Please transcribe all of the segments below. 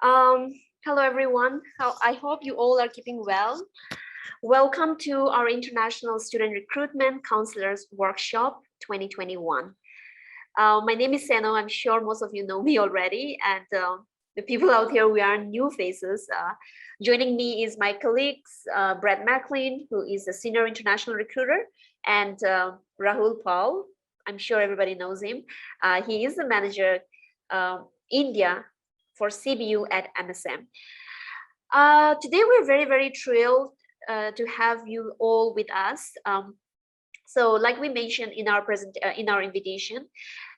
Um, Hello, everyone. I hope you all are keeping well. Welcome to our International Student Recruitment Counselors Workshop 2021. My name is Seno. I'm sure most of you know me already. And the people out here, we are new faces. Joining me is my colleagues, Brett McLean, who is a senior international recruiter, and Rahul Paul. I'm sure everybody knows him. He is the manager India for CBU at MSM. Today, we're very, very thrilled to have you all with us. So like we mentioned in our invitation,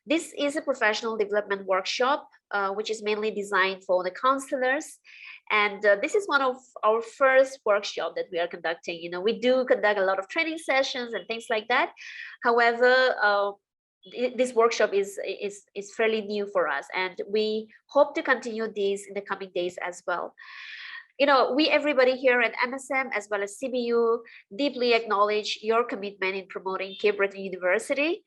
this is a professional development workshop, which is mainly designed for the counselors. And this is one of our first workshop that we are conducting. You know, we do conduct a lot of training sessions and things like that. However, this workshop is fairly new for us, and we hope to continue this in the coming days as well. You know, we everybody here at MSM as well as CBU deeply acknowledge your commitment in promoting Cape Breton University.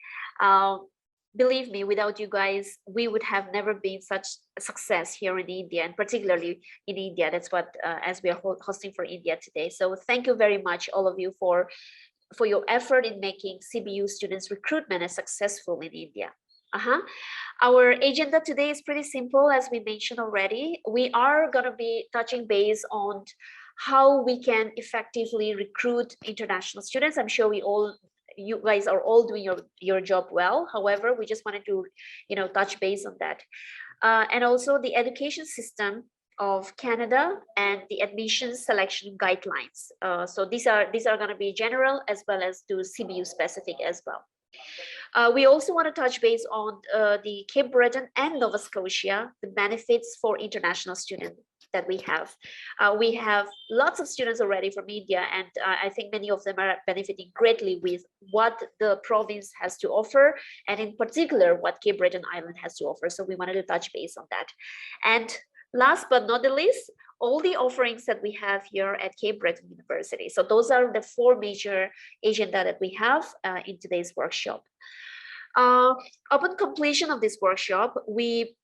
Believe me, without you guys, we would have never been such a success here in India, and particularly in India. That's what as we are hosting for India today. So thank you very much, all of you, for your effort in making CBU students recruitment as successful in India. Our agenda today is pretty simple, as we mentioned already. We are going to be touching base on how we can effectively recruit international students. I'm sure you guys are all doing your job well. However, we just wanted to, touch base on that. And also the education system of Canada and the admissions selection guidelines. So these are going to be general as well as to CBU specific as well. We also want to touch base on the Cape Breton and Nova Scotia, the benefits for international students that we have. We have lots of students already from India, and I think many of them are benefiting greatly with what the province has to offer, and in particular, what Cape Breton Island has to offer. So we wanted to touch base on that. And last but not the least, all the offerings that we have here at Cape Breton University. So those are the four major agenda that we have in today's workshop. Upon completion of this workshop, we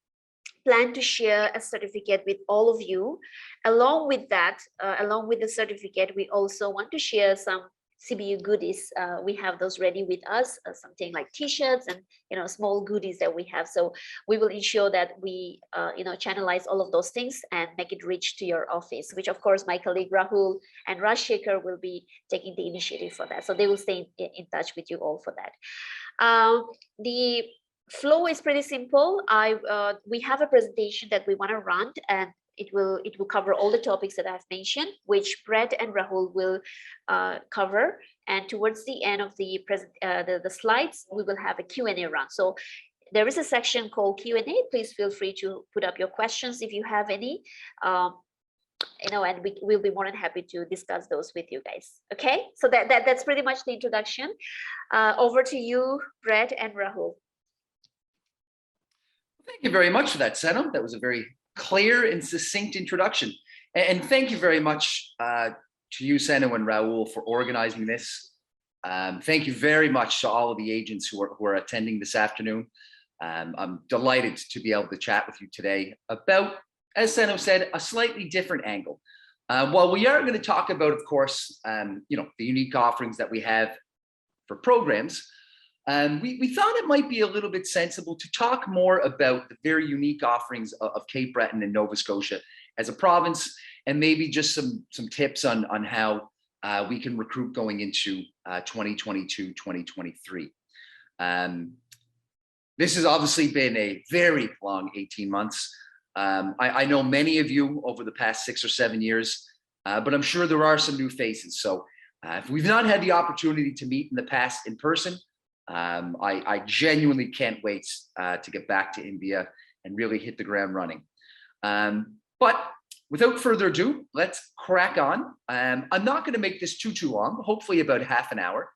plan to share a certificate with all of you. Along with that, along with the certificate, we also want to share some CBU goodies. We have those ready with us, something like t-shirts and small goodies that we have. So we will ensure that we channelize all of those things and make it reach to your office, which of course my colleague Rahul and Rajshekhar will be taking the initiative for that. So they will stay in touch with you all for that. The flow is pretty simple. We have a presentation that we want to run, and it will cover all the topics that I've mentioned, which Brett and Rahul will cover. And towards the end of the slides, we will have a Q&A round. So there is a section called Q&A. Please feel free to put up your questions if you have any. And we'll be more than happy to discuss those with you guys. Okay, so that's pretty much the introduction. Over to you, Brett and Rahul. Thank you very much for that, Seno. That was a very clear and succinct introduction. And thank you very much to you, Seno and Rahul, for organizing this. Thank you very much to all of the agents who are attending this afternoon. I'm delighted to be able to chat with you today about, as Seno said, a slightly different angle. While we are going to talk about, of course, the unique offerings that we have for programs, we thought it might be a little bit sensible to talk more about the very unique offerings of Cape Breton and Nova Scotia as a province, and maybe just some tips on how we can recruit going into 2022, 2023. This has obviously been a very long 18 months. I know many of you over the past 6 or 7 years, but I'm sure there are some new faces. So if we've not had the opportunity to meet in the past in person, I genuinely can't wait to get back to India and really hit the ground running. But without further ado, let's crack on. I'm not going to make this too long, hopefully about half an hour,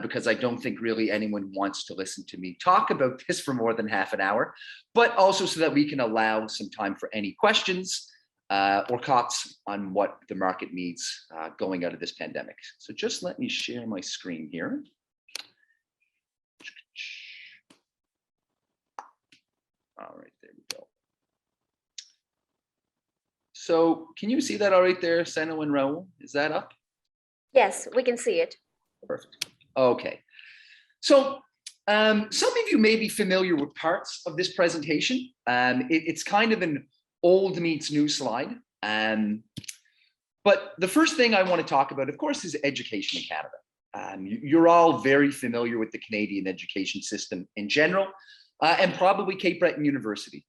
because I don't think really anyone wants to listen to me talk about this for more than half an hour, but also so that we can allow some time for any questions or thoughts on what the market needs going out of this pandemic. So just let me share my screen here. All right, there we go. So can you see that all right there, Seno and Raul? Is that up? Yes, we can see it. Perfect. Okay. So some of you may be familiar with parts of this presentation. It's kind of an old meets new slide. But the first thing I want to talk about, of course, is education in Canada. You're all very familiar with the Canadian education system in general, and probably Cape Breton University.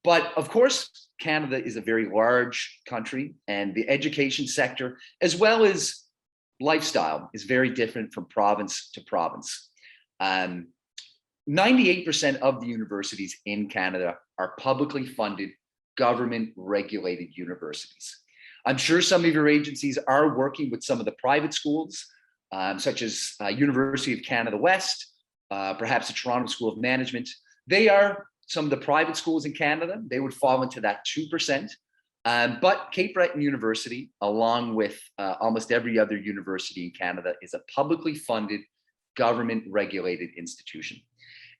But of course, Canada is a very large country, and the education sector, as well as lifestyle, is very different from province to province. 98% of the universities in Canada are publicly funded, government-regulated universities. I'm sure some of your agencies are working with some of the private schools, such as University of Canada West, perhaps the Toronto School of Management. They are some of the private schools in Canada. They would fall into that 2%. But Cape Breton University, along with almost every other university in Canada, is a publicly funded, government-regulated institution.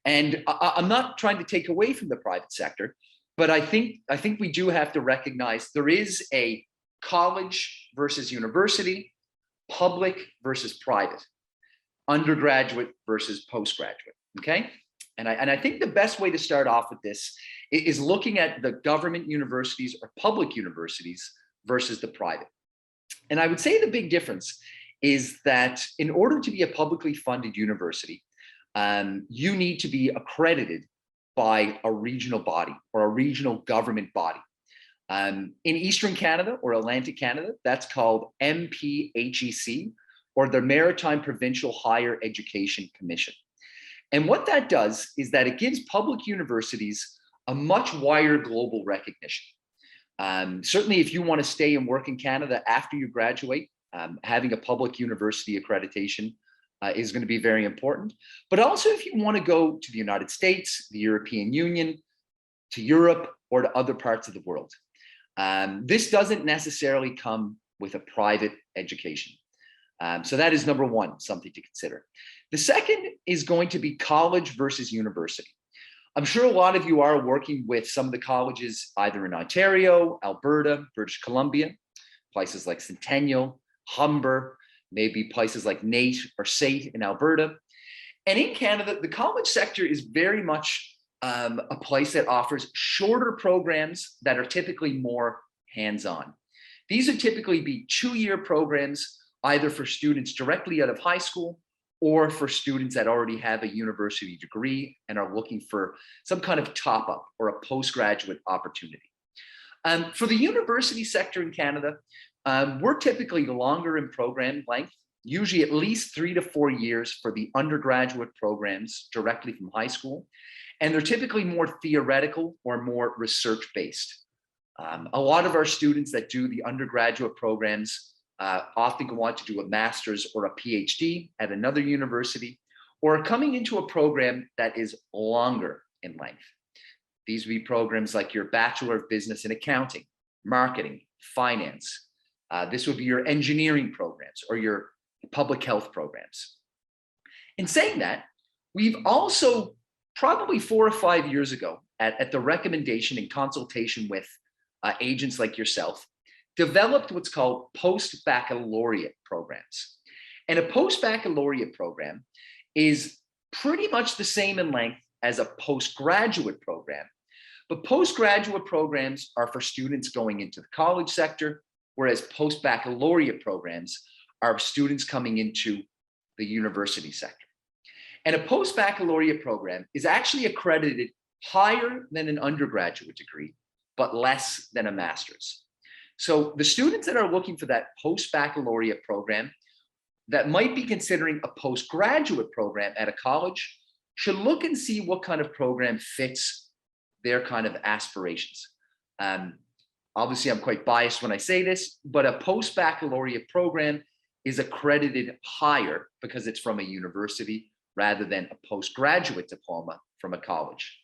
And I'm not trying to take away from the private sector, but I think we do have to recognize there is a college versus university, public versus private, undergraduate versus postgraduate, okay? And I think the best way to start off with this is looking at the government universities or public universities versus the private. And I would say the big difference is that in order to be a publicly funded university, you need to be accredited by a regional body or a regional government body. In Eastern Canada or Atlantic Canada, that's called MPHEC, or the Maritime Provincial Higher Education Commission. And what that does is that it gives public universities a much wider global recognition. Certainly, if you want to stay and work in Canada after you graduate, having a public university accreditation is going to be very important. But also, if you want to go to the United States, the European Union, to Europe, or to other parts of the world. This doesn't necessarily come with a private education. So that is number one, something to consider. The second is going to be college versus university. I'm sure a lot of you are working with some of the colleges either in Ontario, Alberta, British Columbia, places like Centennial, Humber, maybe places like NAIT or SAIT in Alberta. And in Canada, the college sector is very much a place that offers shorter programs that are typically more hands-on. These would typically be 2-year programs, either for students directly out of high school or for students that already have a university degree and are looking for some kind of top-up or a postgraduate opportunity. For the university sector in Canada, we're typically longer in program length, usually at least 3 to 4 years for the undergraduate programs directly from high school. And they're typically more theoretical or more research-based. A lot of our students that do the undergraduate programs often go on to do a master's or a PhD at another university, or are coming into a program that is longer in length. These would be programs like your Bachelor of Business in Accounting, Marketing, Finance. This would be your engineering programs or your public health programs. In saying that, we've also probably 4 or 5 years ago, at the recommendation and consultation with agents like yourself, developed what's called post-baccalaureate programs. And a post-baccalaureate program is pretty much the same in length as a postgraduate program, but postgraduate programs are for students going into the college sector, whereas post-baccalaureate programs are students coming into the university sector. And a post-baccalaureate program is actually accredited higher than an undergraduate degree, but less than a master's. So the students that are looking for that post-baccalaureate program that might be considering a postgraduate program at a college should look and see what kind of program fits their kind of aspirations. Obviously, I'm quite biased when I say this, but a post-baccalaureate program is accredited higher because it's from a university rather than a postgraduate diploma from a college.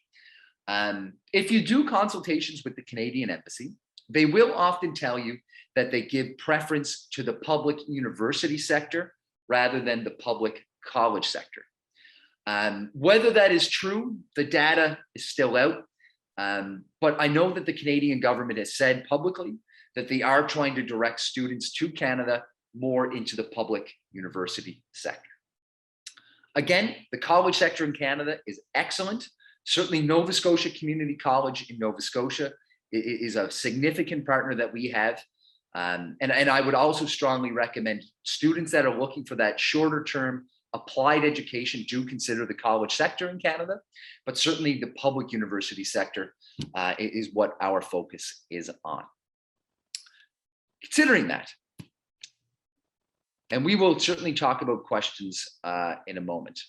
If you do consultations with the Canadian Embassy, they will often tell you that they give preference to the public university sector rather than the public college sector. Whether that is true, the data is still out. But I know that the Canadian government has said publicly that they are trying to direct students to Canada more into the public university sector. Again, the college sector in Canada is excellent. Certainly Nova Scotia Community College in Nova Scotia is a significant partner that we have. And I would also strongly recommend students that are looking for that shorter term applied education do consider the college sector in Canada, but certainly the public university sector is what our focus is on. Considering that, and we will certainly talk about questions in a moment.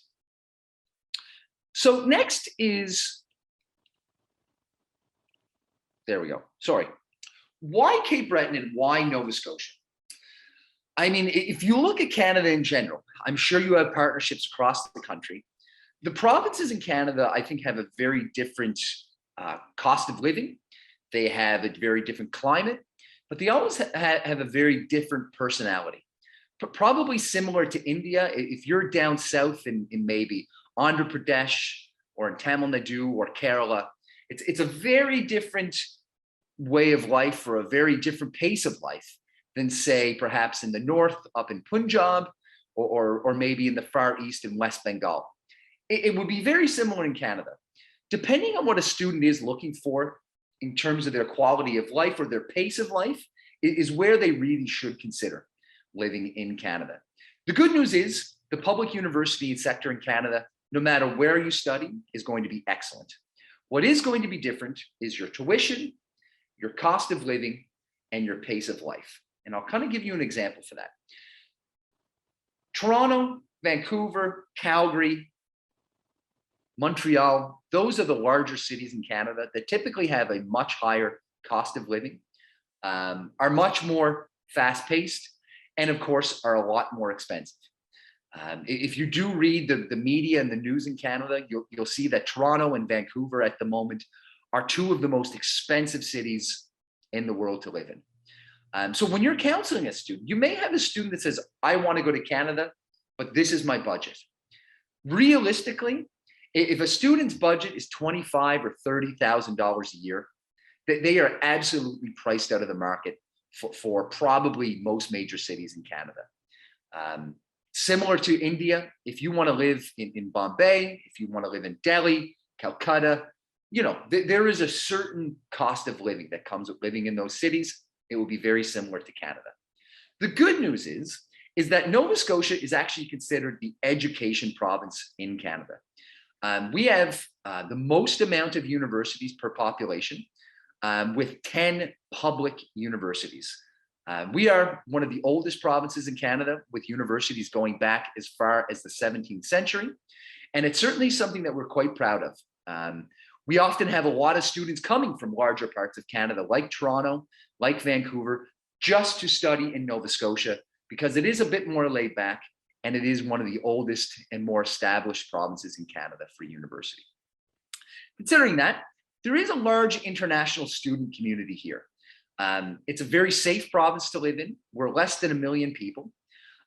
So next is, there we go, sorry. Why Cape Breton and why Nova Scotia? I mean, if you look at Canada in general, I'm sure you have partnerships across the country. The provinces in Canada, I think, have a very different cost of living. They have a very different climate, but they always have a very different personality. But probably similar to India, if you're down south in maybe Andhra Pradesh or in Tamil Nadu or Kerala, it's a very different way of life or a very different pace of life than, say, perhaps in the north up in Punjab or maybe in the far east in West Bengal. It would be very similar in Canada. Depending on what a student is looking for in terms of their quality of life or their pace of life is where they really should consider living in Canada. The good news is the public university sector in Canada, no matter where you study, is going to be excellent. What is going to be different is your tuition, your cost of living, and your pace of life. And I'll kind of give you an example for that. Toronto, Vancouver, Calgary, Montreal, those are the larger cities in Canada that typically have a much higher cost of living, are much more fast-paced, and of course are a lot more expensive. If you do read the media and the news in Canada, you'll see that Toronto and Vancouver at the moment are two of the most expensive cities in the world to live in. So when you're counseling a student, you may have a student that says, I want to go to Canada, but this is my budget. Realistically, if a student's budget is $25,000 or $30,000 a year, they are absolutely priced out of the market for probably most major cities in Canada. Similar to India, if you want to live in Bombay, if you want to live in Delhi, Calcutta, you know, there is a certain cost of living that comes with living in those cities. It will be very similar to Canada. The good news is that Nova Scotia is actually considered the education province in Canada. We have the most amount of universities per population, with 10 public universities. We are one of the oldest provinces in Canada, with universities going back as far as the 17th century. And it's certainly something that we're quite proud of. We often have a lot of students coming from larger parts of Canada, like Toronto, like Vancouver, just to study in Nova Scotia, because it is a bit more laid back, and it is one of the oldest and more established provinces in Canada for university. Considering that, there is a large international student community here. It's a very safe province to live in. We're less than 1 million people,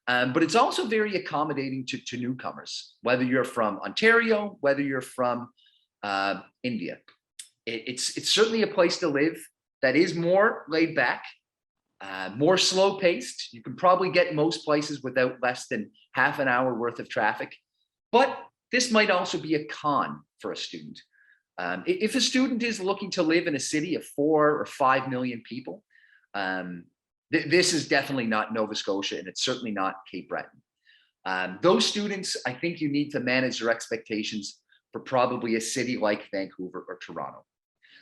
but it's also very accommodating to newcomers, whether you're from Ontario, whether you're from India. It's certainly a place to live that is more laid back, more slow paced. You can probably get most places without less than half an hour worth of traffic, but this might also be a con for a student. If a student is looking to live in a city of 4 or 5 million people, this is definitely not Nova Scotia, and it's certainly not Cape Breton. Those students, I think you need to manage their expectations for probably a city like Vancouver or Toronto.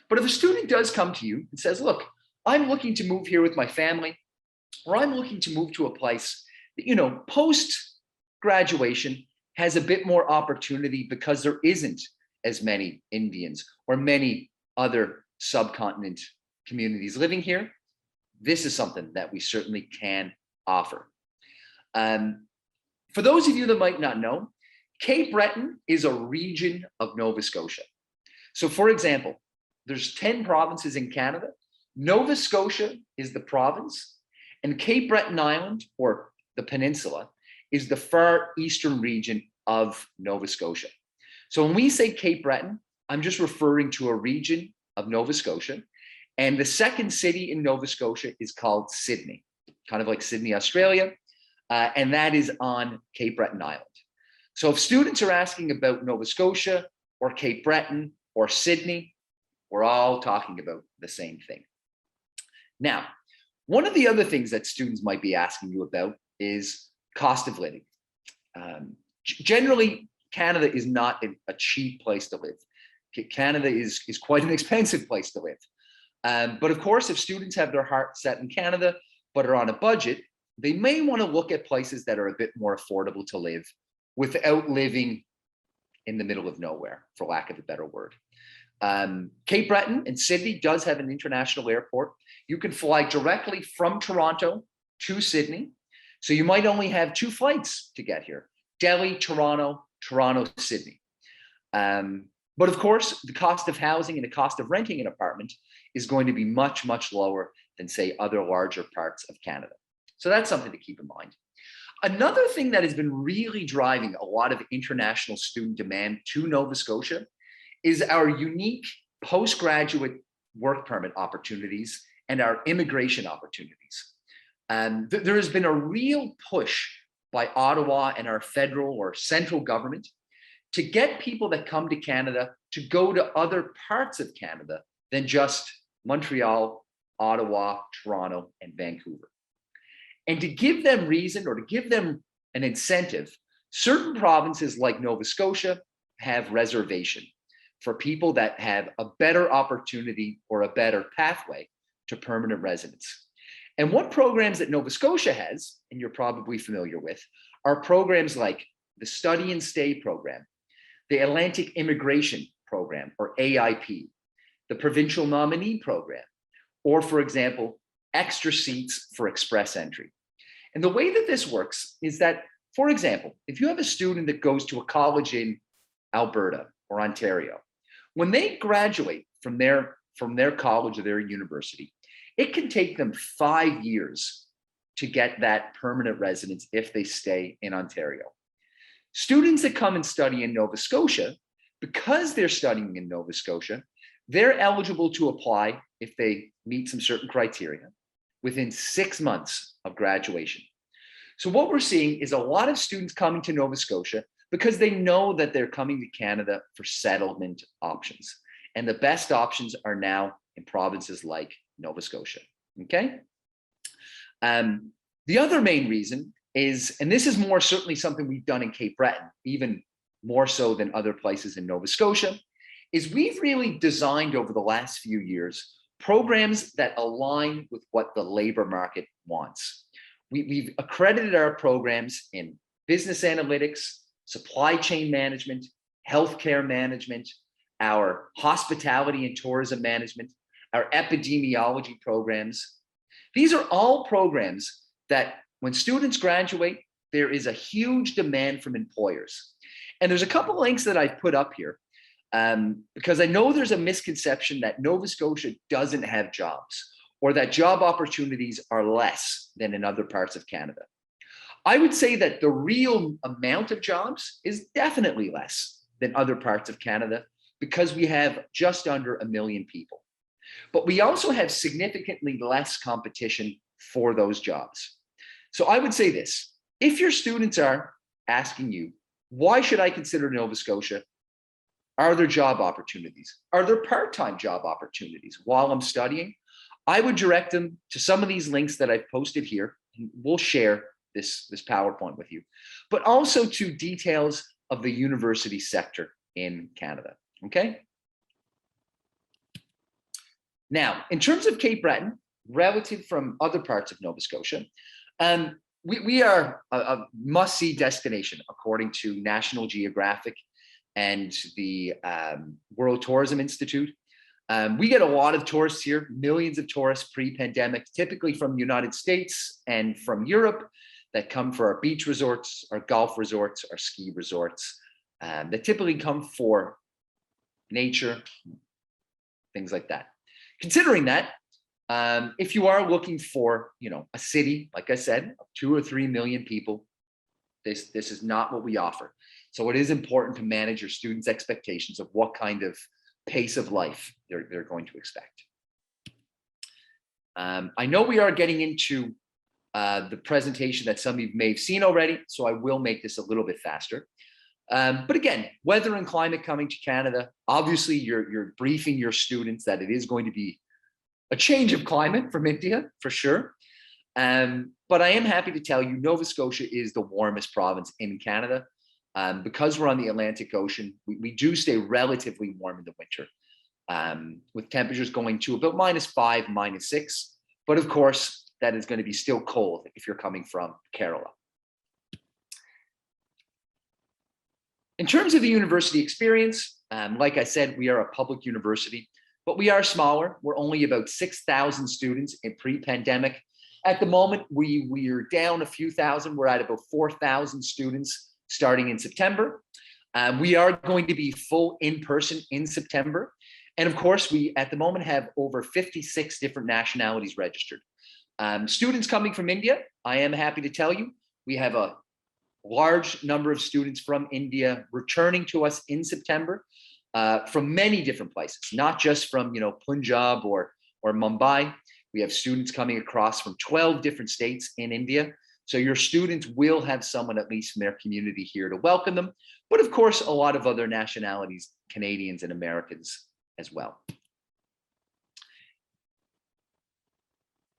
But if a student does come to you and says, look, I'm looking to move here with my family, or I'm looking to move to a place that, you know, post-graduation has a bit more opportunity because there isn't as many Indians or many other subcontinent communities living here, this is something that we certainly can offer. For those of you that might not know, Cape Breton is a region of Nova Scotia. So for example, there's 10 provinces in Canada. Nova Scotia is the province, and Cape Breton Island, or the peninsula, is the far eastern region of Nova Scotia. So when we say Cape Breton, I'm just referring to a region of Nova Scotia. And the second city in Nova Scotia is called Sydney, kind of like Sydney, Australia. And that is on Cape Breton Island. So if students are asking about Nova Scotia or Cape Breton or Sydney, we're all talking about the same thing. Now, one of the other things that students might be asking you about is cost of living. Generally, Canada is not a cheap place to live. Canada is quite an expensive place to live. But of course, if students have their heart set in Canada, but are on a budget, they may want to look at places that are a bit more affordable to live without living in the middle of nowhere, for lack of a better word. Cape Breton and Sydney does have an international airport. You can fly directly from Toronto to Sydney. So you might only have 2 flights to get here: Delhi, Toronto, Toronto, Sydney. But of course, the cost of housing and the cost of renting an apartment is going to be much, much lower than, say, other larger parts of Canada. So that's something to keep in mind. Another thing that has been really driving a lot of international student demand to Nova Scotia is our unique postgraduate work permit opportunities and our immigration opportunities. There has been a real push by Ottawa and our federal or central government to get people that come to Canada to go to other parts of Canada than just Montreal, Ottawa, Toronto, and Vancouver. And to give them reason, or to give them an incentive, certain provinces like Nova Scotia have reservation for people that have a better opportunity or a better pathway to permanent residence. And what programs that Nova Scotia has, and you're probably familiar with, are programs like the Study and Stay program, the Atlantic Immigration Program, or AIP, the Provincial Nominee Program, or, for example, extra seats for express entry. And the way that this works is that, for example, if you have a student that goes to a college in Alberta or Ontario, when they graduate from their college or their university, it can take them 5 years to get that permanent residence if they stay in Ontario. Students that come and study in Nova Scotia, because they're studying in Nova Scotia, they're eligible to apply if they meet some certain criteria within 6 months of graduation. So what we're seeing is a lot of students coming to Nova Scotia because they know that they're coming to Canada for settlement options. And the best options are now in provinces like Nova Scotia, okay? The other main reason is, and this is more certainly something we've done in Cape Breton, even more so than other places in Nova Scotia, is we've really designed over the last few years programs that align with what the labor market wants. We've accredited our programs in business analytics, supply chain management, healthcare management, our hospitality and tourism management, our epidemiology programs. These are all programs that when students graduate, there is a huge demand from employers. And there's a couple of links that I've put up here because I know there's a misconception that Nova Scotia doesn't have jobs or that job opportunities are less than in other parts of Canada. I would say that the real amount of jobs is definitely less than other parts of Canada because we have just under 1 million people. But we also have significantly less competition for those jobs. So I would say this: if your students are asking you, why should I consider Nova Scotia? Are there job opportunities? Are there part-time job opportunities while I'm studying? I would direct them to some of these links that I've posted here. And we'll share this PowerPoint with you, but also to details of the university sector in Canada, okay? Now, in terms of Cape Breton, relative from other parts of Nova Scotia, we are a must-see destination according to National Geographic and the World Tourism Institute. We get a lot of tourists here, millions of tourists pre-pandemic, typically from the United States and from Europe, that come for our beach resorts, our golf resorts, our ski resorts, that typically come for nature, things like that. Considering that, if you are looking for, a city, like I said, of 2 or 3 million people, this is not what we offer. So it is important to manage your students' expectations of what kind of pace of life they're going to expect. I know we are getting into the presentation that some of you may have seen already, so I will make this a little bit faster. But again, weather and climate coming to Canada, obviously you're briefing your students that it is going to be a change of climate from India, for sure. But I am happy to tell you, Nova Scotia is the warmest province in Canada. Because we're on the Atlantic Ocean, we do stay relatively warm in the winter, with temperatures going to about -5, -6. But of course, that is going to be still cold if you're coming from Kerala. In terms of the university experience, like I said, we are a public university, but we are smaller. We're only about 6,000 students in pre-pandemic. At the moment, we are down a few thousand. We're at about 4,000 students starting in September. We are going to be full in person in September. And of course, we at the moment have over 56 different nationalities registered. Students coming from India, I am happy to tell you, we have a large number of students from India returning to us in September, from many different places, not just from Punjab or Mumbai. We have students coming across from 12 different states in India. So your students will have someone at least from their community here to welcome them. But of course, a lot of other nationalities, Canadians and Americans as well.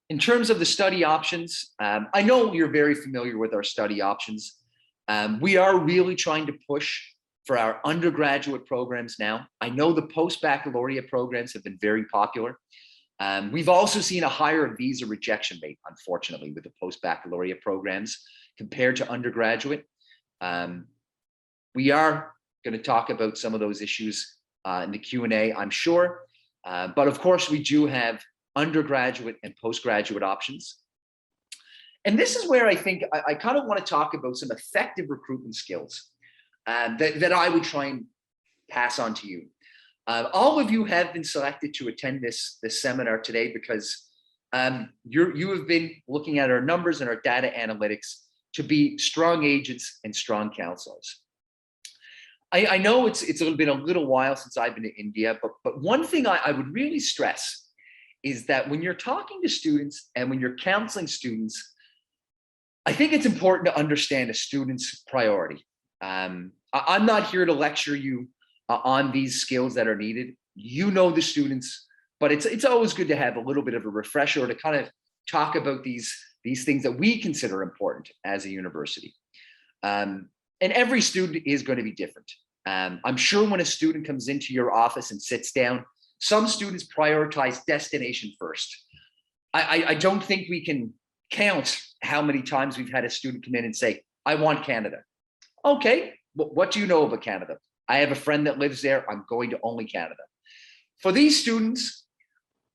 In terms of the study options, I know you're very familiar with our study options. We are really trying to push for our undergraduate programs now. I know the post-baccalaureate programs have been very popular. We've also seen a higher visa rejection rate, unfortunately, with the post-baccalaureate programs compared to undergraduate. We are going to talk about some of those issues in the Q&A, I'm sure. But of course, we do have undergraduate and postgraduate options. And this is where I think I kind of want to talk about some effective recruitment skills that I would try and pass on to you. All of you have been selected to attend this seminar today because you have been looking at our numbers and our data analytics to be strong agents and strong counselors. I know it's been a little while since I've been to India, but one thing I would really stress is that when you're talking to students and when you're counseling students, I think it's important to understand a student's priority. I'm not here to lecture you on these skills that are needed. You know the students, but it's always good to have a little bit of a refresher to kind of talk about these things that we consider important as a university. And every student is going to be different. I'm sure when a student comes into your office and sits down, some students prioritize destination first. I don't think we can count how many times we've had a student come in and say, I want Canada. Okay, what do you know about Canada? I have a friend that lives there. I'm going to only Canada. For these students,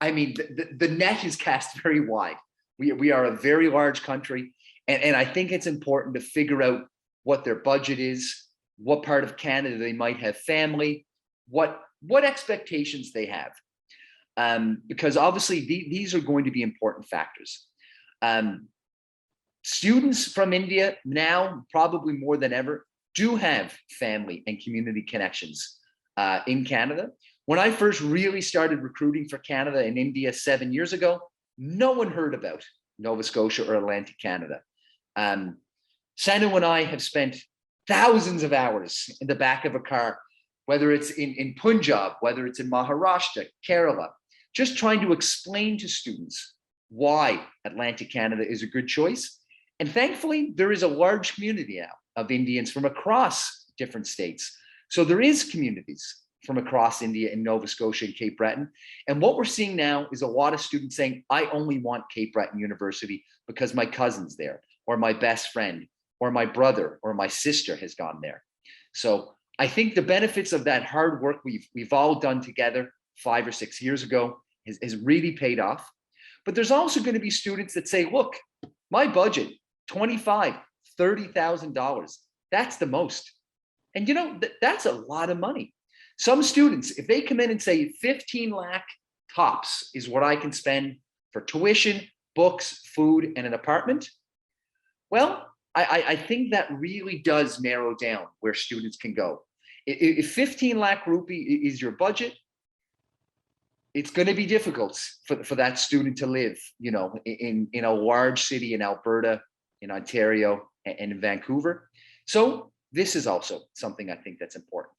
I mean, the net is cast very wide. We are a very large country. And I think it's important to figure out what their budget is, what part of Canada they might have family, what expectations they have. Because obviously these are going to be important factors. Students from India now, probably more than ever, do have family and community connections in Canada. When I first really started recruiting for Canada in India 7 years ago, no one heard about Nova Scotia or Atlantic Canada. Sanu and I have spent thousands of hours in the back of a car, whether it's in Punjab, whether it's in Maharashtra, Kerala, just trying to explain to students why Atlantic Canada is a good choice. And thankfully, there is a large community now of Indians from across different states. So there is communities from across India in Nova Scotia and Cape Breton. And what we're seeing now is a lot of students saying, I only want Cape Breton University because my cousin's there, or my best friend, or my brother, or my sister has gone there. So I think the benefits of that hard work we've all done together 5 or 6 years ago has really paid off. But there's also going to be students that say, look, my budget, $25,000, $30,000, that's the most. And that's a lot of money. Some students, if they come in and say 15 lakh tops is what I can spend for tuition, books, food, and an apartment, well, I think that really does narrow down where students can go. If 15 lakh rupee is your budget, it's going to be difficult for that student to live, you know, in a large city in Alberta, in Ontario, and in Vancouver. So this is also something I think that's important.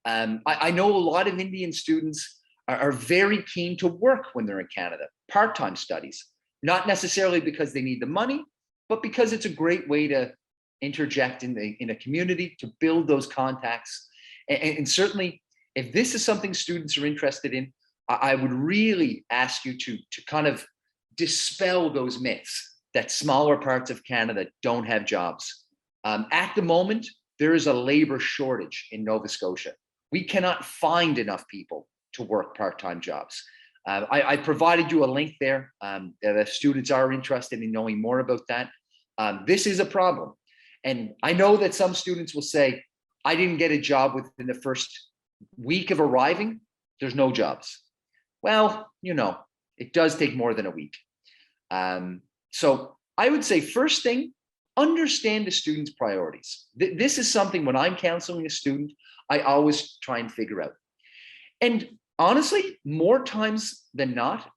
I know a lot of Indian students are very keen to work when they're in Canada, part-time studies, not necessarily because they need the money, but because it's a great way to interject in a community, to build those contacts. And certainly, if this is something students are interested in, I would really ask you to kind of dispel those myths that smaller parts of Canada don't have jobs. At the moment, there is a labor shortage in Nova Scotia. We cannot find enough people to work part-time jobs. I provided you a link there. If students are interested in knowing more about that, this is a problem. And I know that some students will say, I didn't get a job within the first week of arriving. There's no jobs. Well, you know, it does take more than a week. So I would say first thing, understand the student's priorities. This is something when I'm counseling a student, I always try and figure out. And honestly, more times than not,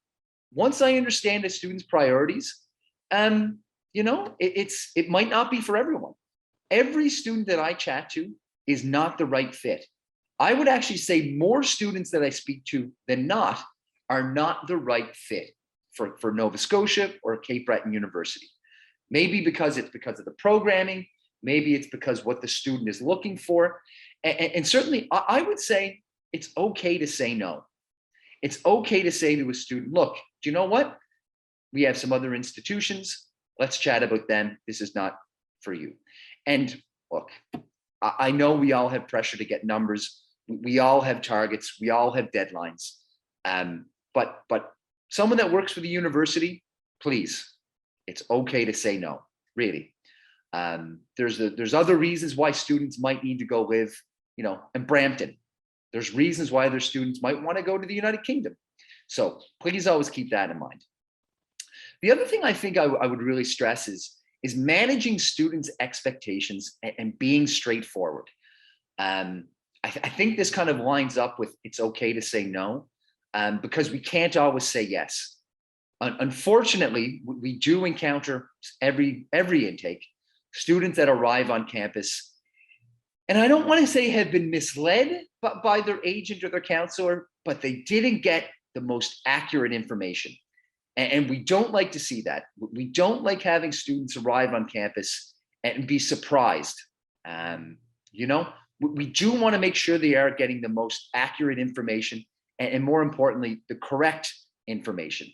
once I understand a student's priorities, you know, it might not be for everyone. Every student that I chat to is not the right fit. I would actually say more students that I speak to than not are not the right fit for Nova Scotia or Cape Breton University. Maybe because of the programming, maybe it's because what the student is looking for. And certainly I would say it's okay to say no. It's okay to say to a student, look, do you know what? We have some other institutions. Let's chat about them. This is not for you. And look, I know we all have pressure to get numbers. We all have targets. We all have deadlines. But someone that works for the university, please, it's okay to say no, really. There's other reasons why students might need to go live, you know, in Brampton. There's reasons why their students might want to go to the United Kingdom. So please always keep that in mind. The other thing I think I would really stress is managing students' expectations and being straightforward. I think this kind of lines up with it's okay to say no, because we can't always say yes. Unfortunately, we do encounter every intake students that arrive on campus, and I don't want to say have been misled by their agent or their counselor, but they didn't get the most accurate information. And we don't like to see that. We don't like having students arrive on campus and be surprised. You know, we do want to make sure they are getting the most accurate information and more importantly, the correct information.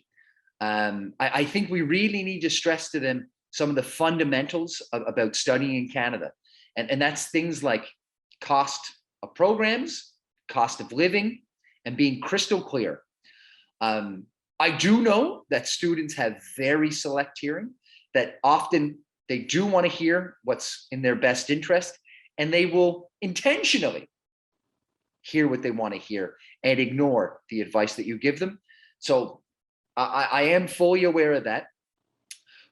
I think we really need to stress to them some of the fundamentals about studying in Canada. And that's things like cost of programs, cost of living, and being crystal clear. I do know that students have very select hearing, that often they do want to hear what's in their best interest, and they will intentionally hear what they want to hear and ignore the advice that you give them. So I am fully aware of that.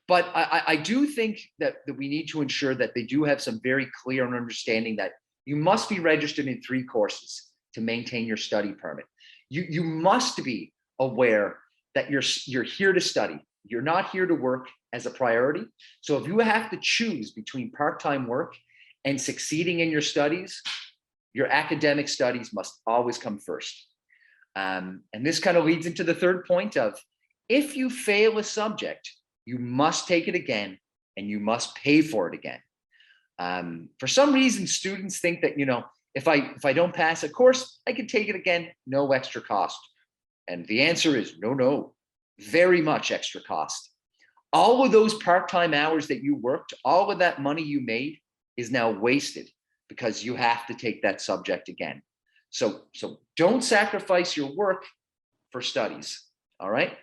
But I do think that we need to ensure that they do have some very clear understanding that you must be registered in 3 courses to maintain your study permit. You must be aware that you're here to study. You're not here to work as a priority. So if you have to choose between part-time work and succeeding in your studies, your academic studies must always come first. And this kind of leads into the third point of, if you fail a subject, you must take it again and you must pay for it again. For some reason, students think that, you know, if I don't pass a course, I can take it again, no extra cost. And the answer is no, very much extra cost. All of those part-time hours that you worked, all of that money you made is now wasted because you have to take that subject again. So don't sacrifice your work for studies, all right?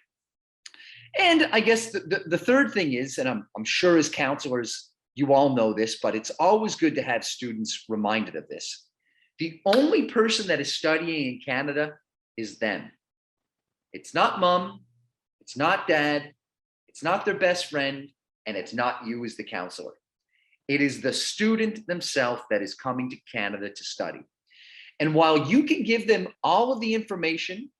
And I guess the third thing is, and I'm sure as counselors, you all know this, but it's always good to have students reminded of this. The only person that is studying in Canada is them. It's not mom, it's not dad, it's not their best friend, and it's not you as the counselor. It is the student themselves that is coming to Canada to study. And while you can give them all of the information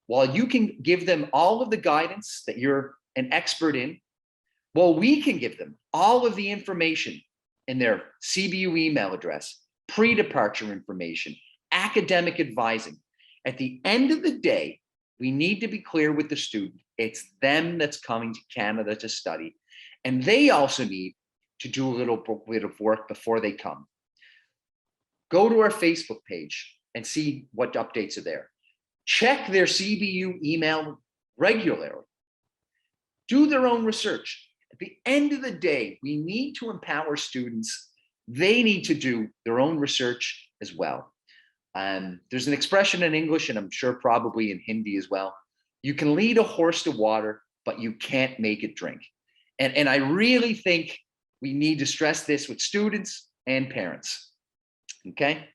while you can give them all of the guidance that you're an expert in, well, we can give them all of the information in their CBU email address, pre-departure information, academic advising. At the end of the day, we need to be clear with the student. It's them that's coming to Canada to study, and they also need to do a little bit of work before they come. Go to our Facebook page and see what updates are there. Check their CBU email regularly. Do their own research. At the end of the day, we need to empower students. They need to do their own research as well. There's an expression in English, and I'm sure probably in Hindi as well. You can lead a horse to water, but you can't make it drink. And I really think we need to stress this with students and parents, okay?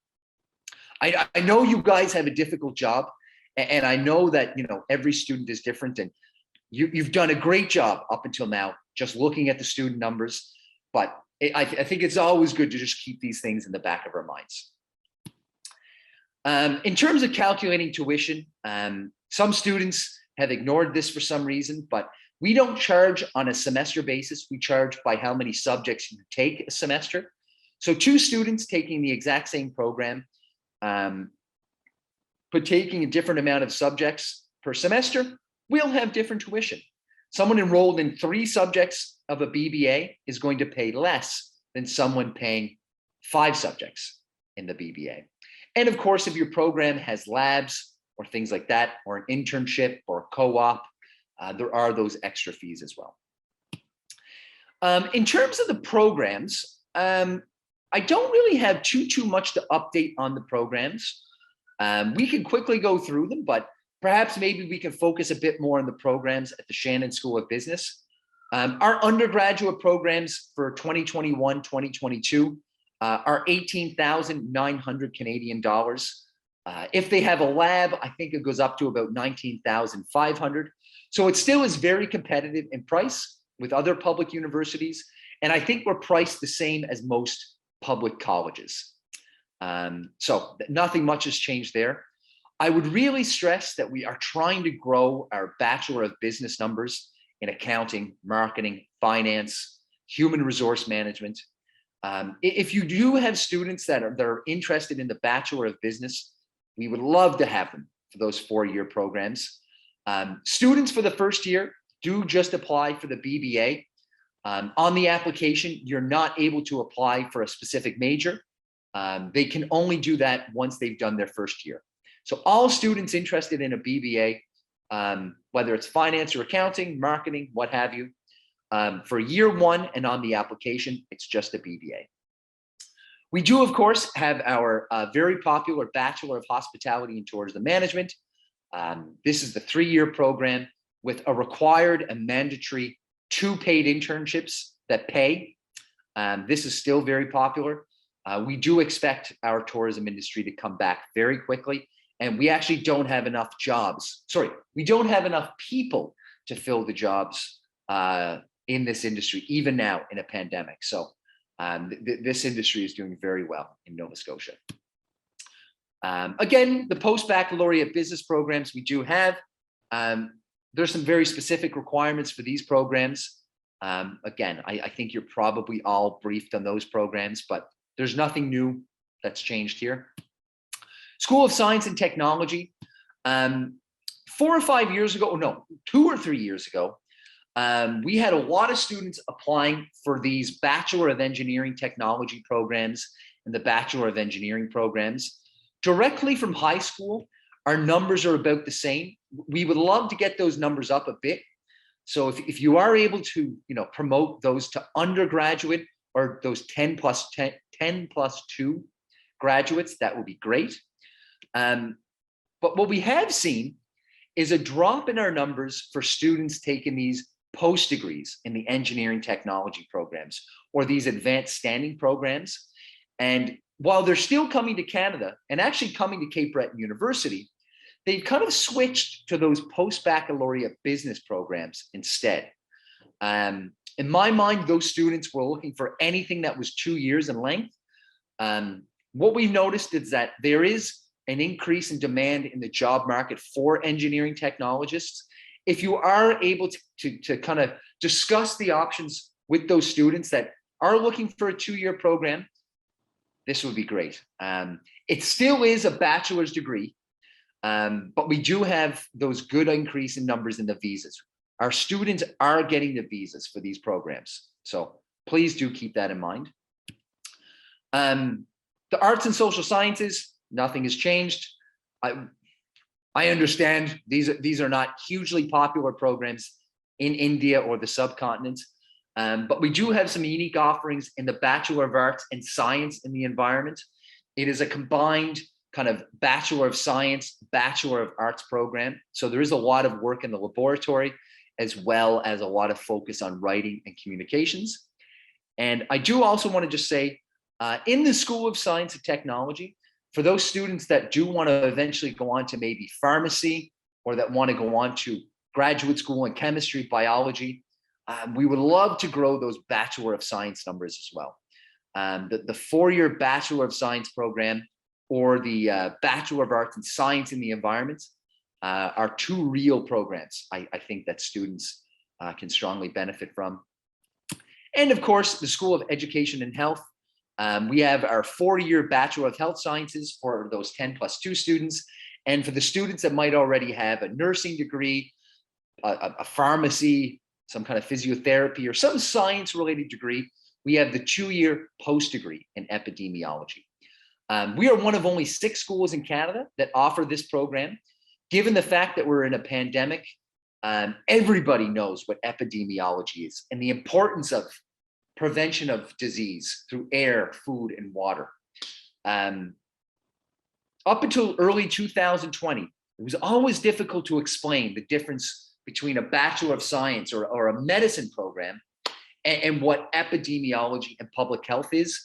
I know you guys have a difficult job, and I know that, you know, every student is different, and you've done a great job up until now, just looking at the student numbers, but I think it's always good to just keep these things in the back of our minds. In terms of calculating tuition, some students have ignored this for some reason, but we don't charge on a semester basis. We charge by how many subjects you take a semester. So 2 students taking the exact same program, but taking a different amount of subjects per semester, will have different tuition. Someone enrolled in 3 subjects of a BBA is going to pay less than someone paying 5 subjects in the BBA. And of course, if your program has labs or things like that, or an internship or a co-op, there are those extra fees as well. In terms of the programs, I don't really have too much to update on the programs. We can quickly go through them, but perhaps maybe we can focus a bit more on the programs at the Shannon School of Business. Our undergraduate programs for 2021, 2022 are 18,900 Canadian dollars. If they have a lab, I think it goes up to about 19,500. So it still is very competitive in price with other public universities. And I think we're priced the same as most public colleges. So nothing much has changed there. I would really stress that we are trying to grow our Bachelor of Business numbers in accounting, marketing, finance, human resource management. If you do have students that are interested in the Bachelor of Business, we would love to have them for those 4-year programs. Students for the first year do just apply for the BBA. On the application, you're not able to apply for a specific major. They can only do that once they've done their first year. So all students interested in a BBA, whether it's finance or accounting, marketing, what have you, for year 1 and on the application, it's just a BBA. We do, of course, have our very popular Bachelor of Hospitality and Tourism Management. This is the 3-year program with a required and mandatory 2 paid internships that pay. This is still very popular. We do expect our tourism industry to come back very quickly, and we actually don't have enough jobs. Sorry, we don't have enough people to fill the jobs in this industry, even now in a pandemic. So this industry is doing very well in Nova Scotia. Again, the post-baccalaureate business programs we do have, there's some very specific requirements for these programs. Again, I think you're probably all briefed on those programs, but there's nothing new that's changed here. School of Science and Technology, 4 or 5 years ago, no, 2 or 3 years ago, we had a lot of students applying for these Bachelor of Engineering Technology programs and the Bachelor of Engineering programs. Directly from high school, our numbers are about the same. We would love to get those numbers up a bit. So if you are able to, promote those to undergraduate or those 10 plus 2 graduates, that would be great. But what we have seen is a drop in our numbers for students taking these post degrees in the engineering technology programs or these advanced standing programs. And while they're still coming to Canada and actually coming to Cape Breton University, they've kind of switched to those post-baccalaureate business programs instead. In my mind, those students were looking for anything that was 2 years in length. What we noticed is that there is an increase in demand in the job market for engineering technologists. If you are able to kind of discuss the options with those students that are looking for a 2-year program, this would be great. It still is a bachelor's degree, but we do have those good increase in numbers in the visas. Our students are getting the visas for these programs. So please do keep that in mind. The arts and social sciences, nothing has changed. I understand these are not hugely popular programs in India or the subcontinent, but we do have some unique offerings in the Bachelor of Arts and Science in the Environment. It is a combined kind of Bachelor of Science, Bachelor of Arts program. So there is a lot of work in the laboratory, as well as a lot of focus on writing and communications. And I do also want to just say, in the School of Science and Technology, for those students that do want to eventually go on to maybe pharmacy, or that want to go on to graduate school in chemistry, biology, we would love to grow those Bachelor of Science numbers as well. The 4-year Bachelor of Science program, or the Bachelor of Arts and Science in the Environment, are 2 real programs I think that students can strongly benefit from. And of course, the School of Education and Health. We have our 4-year Bachelor of Health Sciences for those 10+2 students. And for the students that might already have a nursing degree, a pharmacy, some kind of physiotherapy, or some science-related degree, we have the 2-year post degree in epidemiology. We are one of only 6 schools in Canada that offer this program. Given the fact that we're in a pandemic, everybody knows what epidemiology is and the importance of prevention of disease through air, food, and water. Up until early 2020, it was always difficult to explain the difference between a Bachelor of Science or a medicine program and what epidemiology and public health is.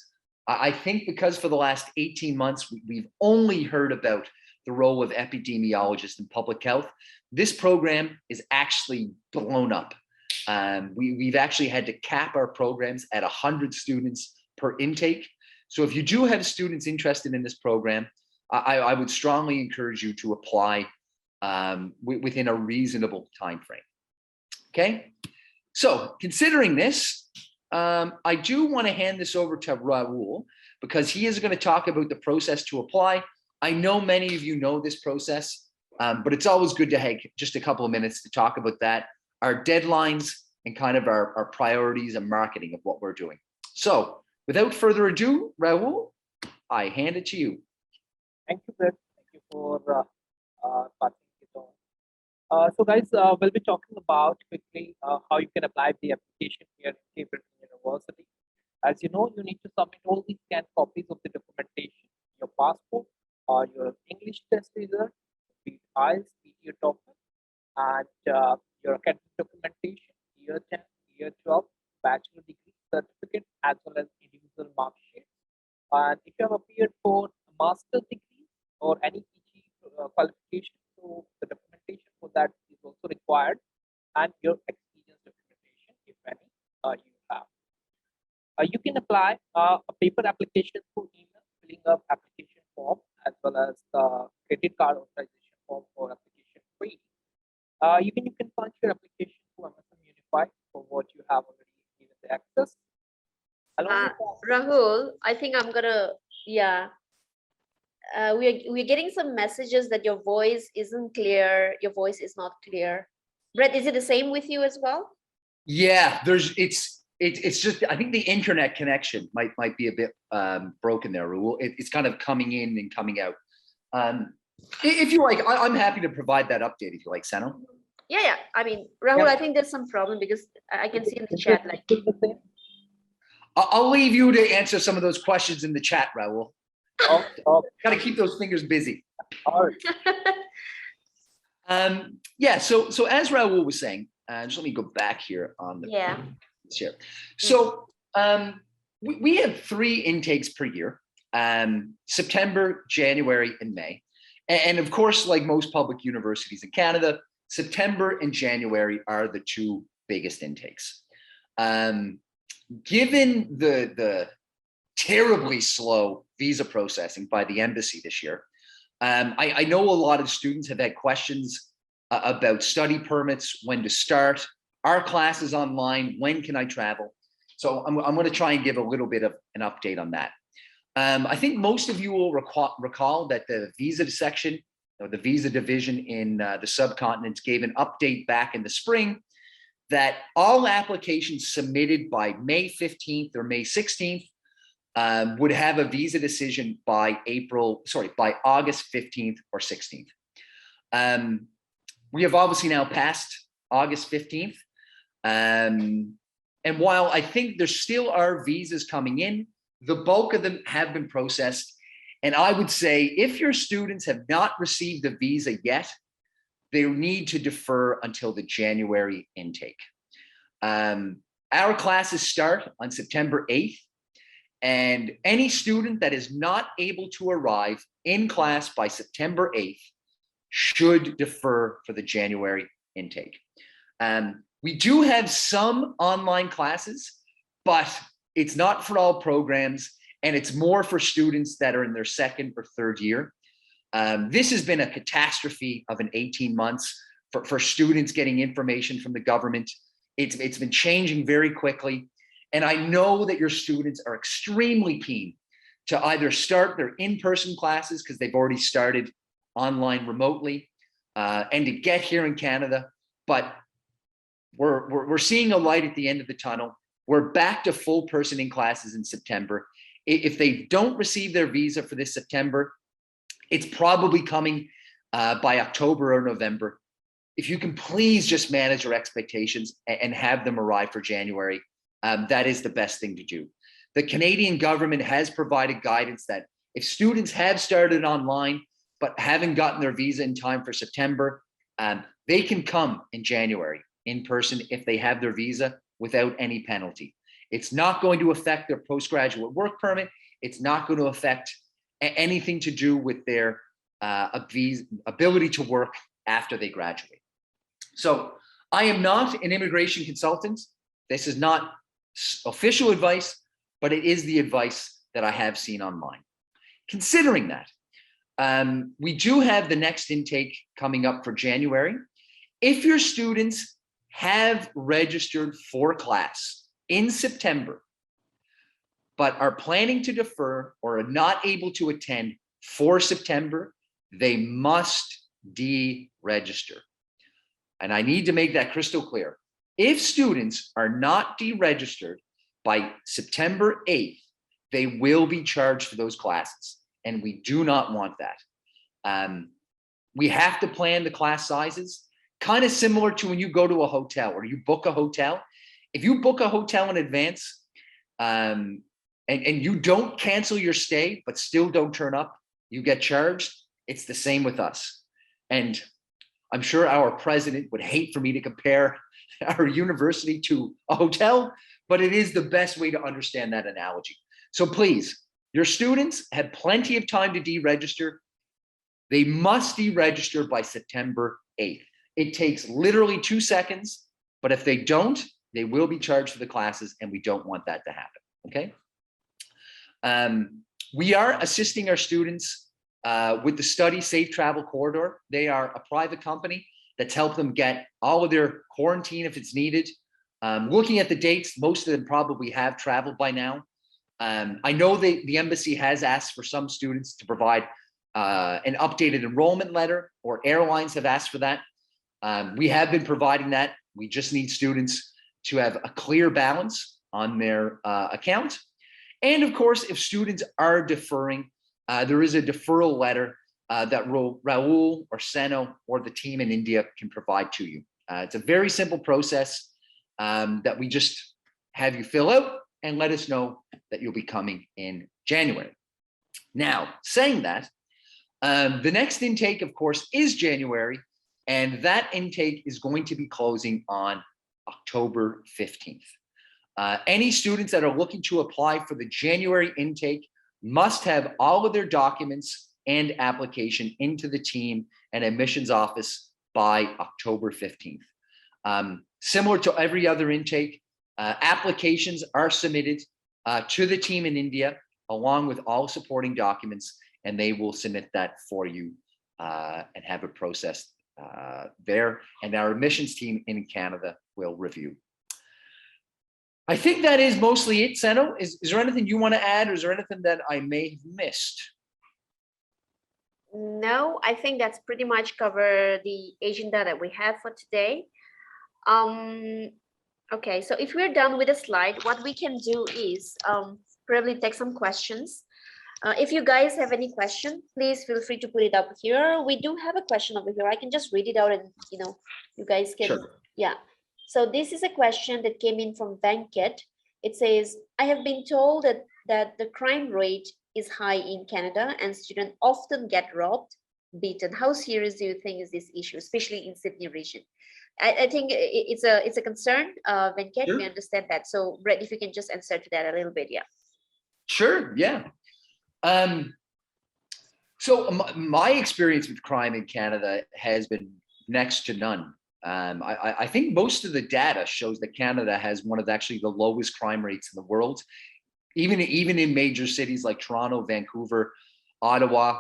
I think because for the last 18 months, we've only heard about the role of epidemiologists in public health. This program is actually blown up. We've actually had to cap our programs at 100 students per intake. So if you do have students interested in this program, I would strongly encourage you to apply within a reasonable time frame. Okay, so considering this, I do want to hand this over to Rahul, because he is going to talk about the process to apply. I know many of you know this process, but it's always good to have just a couple of minutes to talk about that, our deadlines, and kind of our priorities and marketing of what we're doing. So without further ado, Rahul, I hand it to you. Thank you, Brett. Thank you for passing it on. So guys, we'll be talking about quickly how you can apply the application here in Cape Breton University. As you know, you need to submit all these scanned copies of the documentation, your passport, your English test result, be it IELTS, PT, or TOEFL, and your academic documentation, year 10, year 12, bachelor degree certificate, as well as individual mark sheet. And if you have appeared for a master's degree or any PG qualification, so the documentation for that is also required, and your experience documentation, if any, you have. You can apply a paper application through email, filling up application form, as well as the credit card authorization form for application fee. You can punch your application to MSM Unified for what you have already given the access. Rahul, I think I'm gonna, yeah. We're getting some messages that your voice isn't clear. Your voice is not clear. Brett, is it the same with you as well? Yeah, it's just, I think the internet connection might be a bit broken there, Rahul. It's kind of coming in and coming out. If you like, I'm happy to provide that update if you like, Sano. Yeah. I mean, Rahul, yeah. I think there's some problem because I can see in the chat like. I'll leave you to answer some of those questions in the chat, Rahul. Got to keep those fingers busy. All right. Yeah. So as Rahul was saying, just let me go back here on the here. So we have 3 intakes per year: September, January, and May. And of course, like most public universities in Canada, September and January are the 2 biggest intakes. Given the terribly slow visa processing by the embassy this year, I know a lot of students have had questions about study permits, when to start, are classes online, when can I travel? So I'm going to try and give a little bit of an update on that. I think most of you will recall that the visa section, or the visa division in the subcontinent, gave an update back in the spring that all applications submitted by May 15th or May 16th would have a visa decision by August 15th or 16th. We have obviously now passed August 15th. And while I think there still are visas coming in, the bulk of them have been processed. And I would say if your students have not received a visa yet, they need to defer until the January intake. Our classes start on September 8th, and any student that is not able to arrive in class by September 8th should defer for the January intake. We do have some online classes, but it's not for all programs, and it's more for students that are in their second or third year. This has been a catastrophe of an 18 months for students getting information from the government. It's been changing very quickly. And I know that your students are extremely keen to either start their in-person classes because they've already started online remotely and to get here in Canada. But we're seeing a light at the end of the tunnel. We're back to full person in classes in September. If they don't receive their visa for this September, it's probably coming by October or November. If you can please just manage your expectations and have them arrive for January, that is the best thing to do. The Canadian government has provided guidance that if students have started online but haven't gotten their visa in time for September, they can come in January in person if they have their visa without any penalty. It's not going to affect their postgraduate work permit. It's not going to affect anything to do with their ability to work after they graduate. So I am not an immigration consultant. This is not official advice, but it is the advice that I have seen online. Considering that, we do have the next intake coming up for January. If your students have registered for class in September, but are planning to defer or are not able to attend for September, they must deregister. And I need to make that crystal clear. If students are not deregistered by September 8th, they will be charged for those classes. And we do not want that. We have to plan the class sizes, kind of similar to when you go to a hotel or you book a hotel. If you book a hotel in advance and you don't cancel your stay, but still don't turn up, you get charged. It's the same with us. And I'm sure our president would hate for me to compare our university to a hotel, but it is the best way to understand that analogy. So please, your students have plenty of time to deregister. They must deregister by September 8th. It takes literally 2 seconds, but if they don't, they will be charged for the classes, and we don't want that to happen, okay? We are assisting our students with the Study Safe Travel Corridor. They are a private company that's helped them get all of their quarantine if it's needed. Looking at the dates, most of them probably have traveled by now. I know the embassy has asked for some students to provide an updated enrollment letter, or airlines have asked for that. We have been providing that. We just need students to have a clear balance on their account. And of course, if students are deferring, there is a deferral letter that Raul or Seno or the team in India can provide to you. It's a very simple process that we just have you fill out and let us know that you'll be coming in January. Now, saying that, the next intake, of course, is January, and that intake is going to be closing on October 15th. Any students that are looking to apply for the January intake must have all of their documents and application into the team and admissions office by October 15th. Similar to every other intake, applications are submitted to the team in India along with all supporting documents. and they will submit that for you and have it processed there. And our admissions team in Canada will review. I think that is mostly it, Seno. Is there anything you want to add, or is there anything that I may have missed? No, I think that's pretty much cover the agenda that we have for today. Okay, so if we're done with the slide, what we can do is probably take some questions. If you guys have any question, please feel free to put it up here. We do have a question over here. I can just read it out and, you know, you guys can, Sure. Yeah. So this is a question that came in from Venkat. It says, I have been told that the crime rate is high in Canada and students often get robbed, beaten. How serious do you think is this issue, especially in Sydney region? I think it's a concern, Venkat. Sure. We understand that. So Brett, if you can just answer to that a little bit, yeah. Sure, yeah. So my experience with crime in Canada has been next to none. I think most of the data shows that Canada has one of actually the lowest crime rates in the world, even in major cities like Toronto, Vancouver, Ottawa.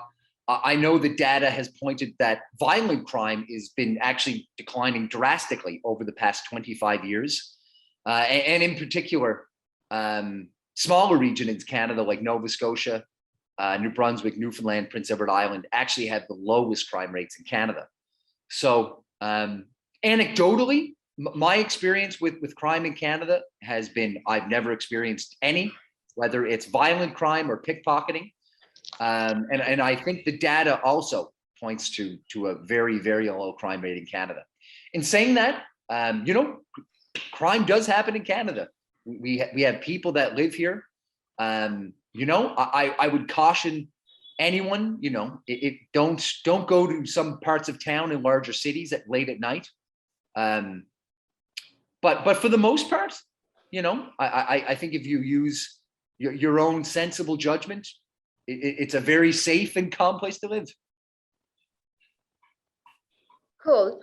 I know the data has pointed that violent crime has been actually declining drastically over the past 25 years. And in particular, smaller regions in Canada like Nova Scotia, New Brunswick, Newfoundland, Prince Edward Island actually have the lowest crime rates in Canada. So anecdotally, my experience with crime in Canada has been I've never experienced any, whether it's violent crime or pickpocketing. And I think the data also points to a very, very low crime rate in Canada. In saying that, you know, crime does happen in Canada. We have people that live here. You know, I would caution anyone, you know, don't go to some parts of town in larger cities at late at night. But for the most part, you know, I think if you use your own sensible judgment, it's a very safe and calm place to live. Cool.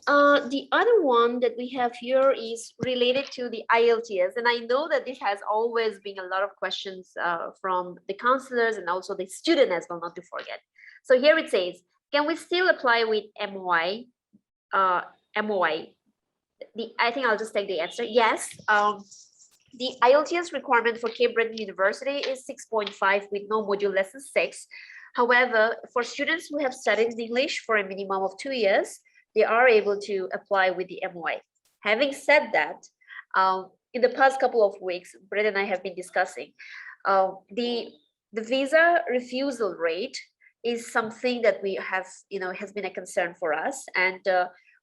The other one that we have here is related to the IELTS. And I know that this has always been a lot of questions from the counselors and also the student as well, not to forget. So here it says, can we still apply with MOI? MOI. I think I'll just take the answer. Yes. The IELTS requirement for Cape Breton University is 6.5 with no module less than 6. However, for students who have studied English for a minimum of 2 years, they are able to apply with the MOI. Having said that, in the past couple of weeks, Brett and I have been discussing the visa refusal rate is something that we have, you know, has been a concern for us. And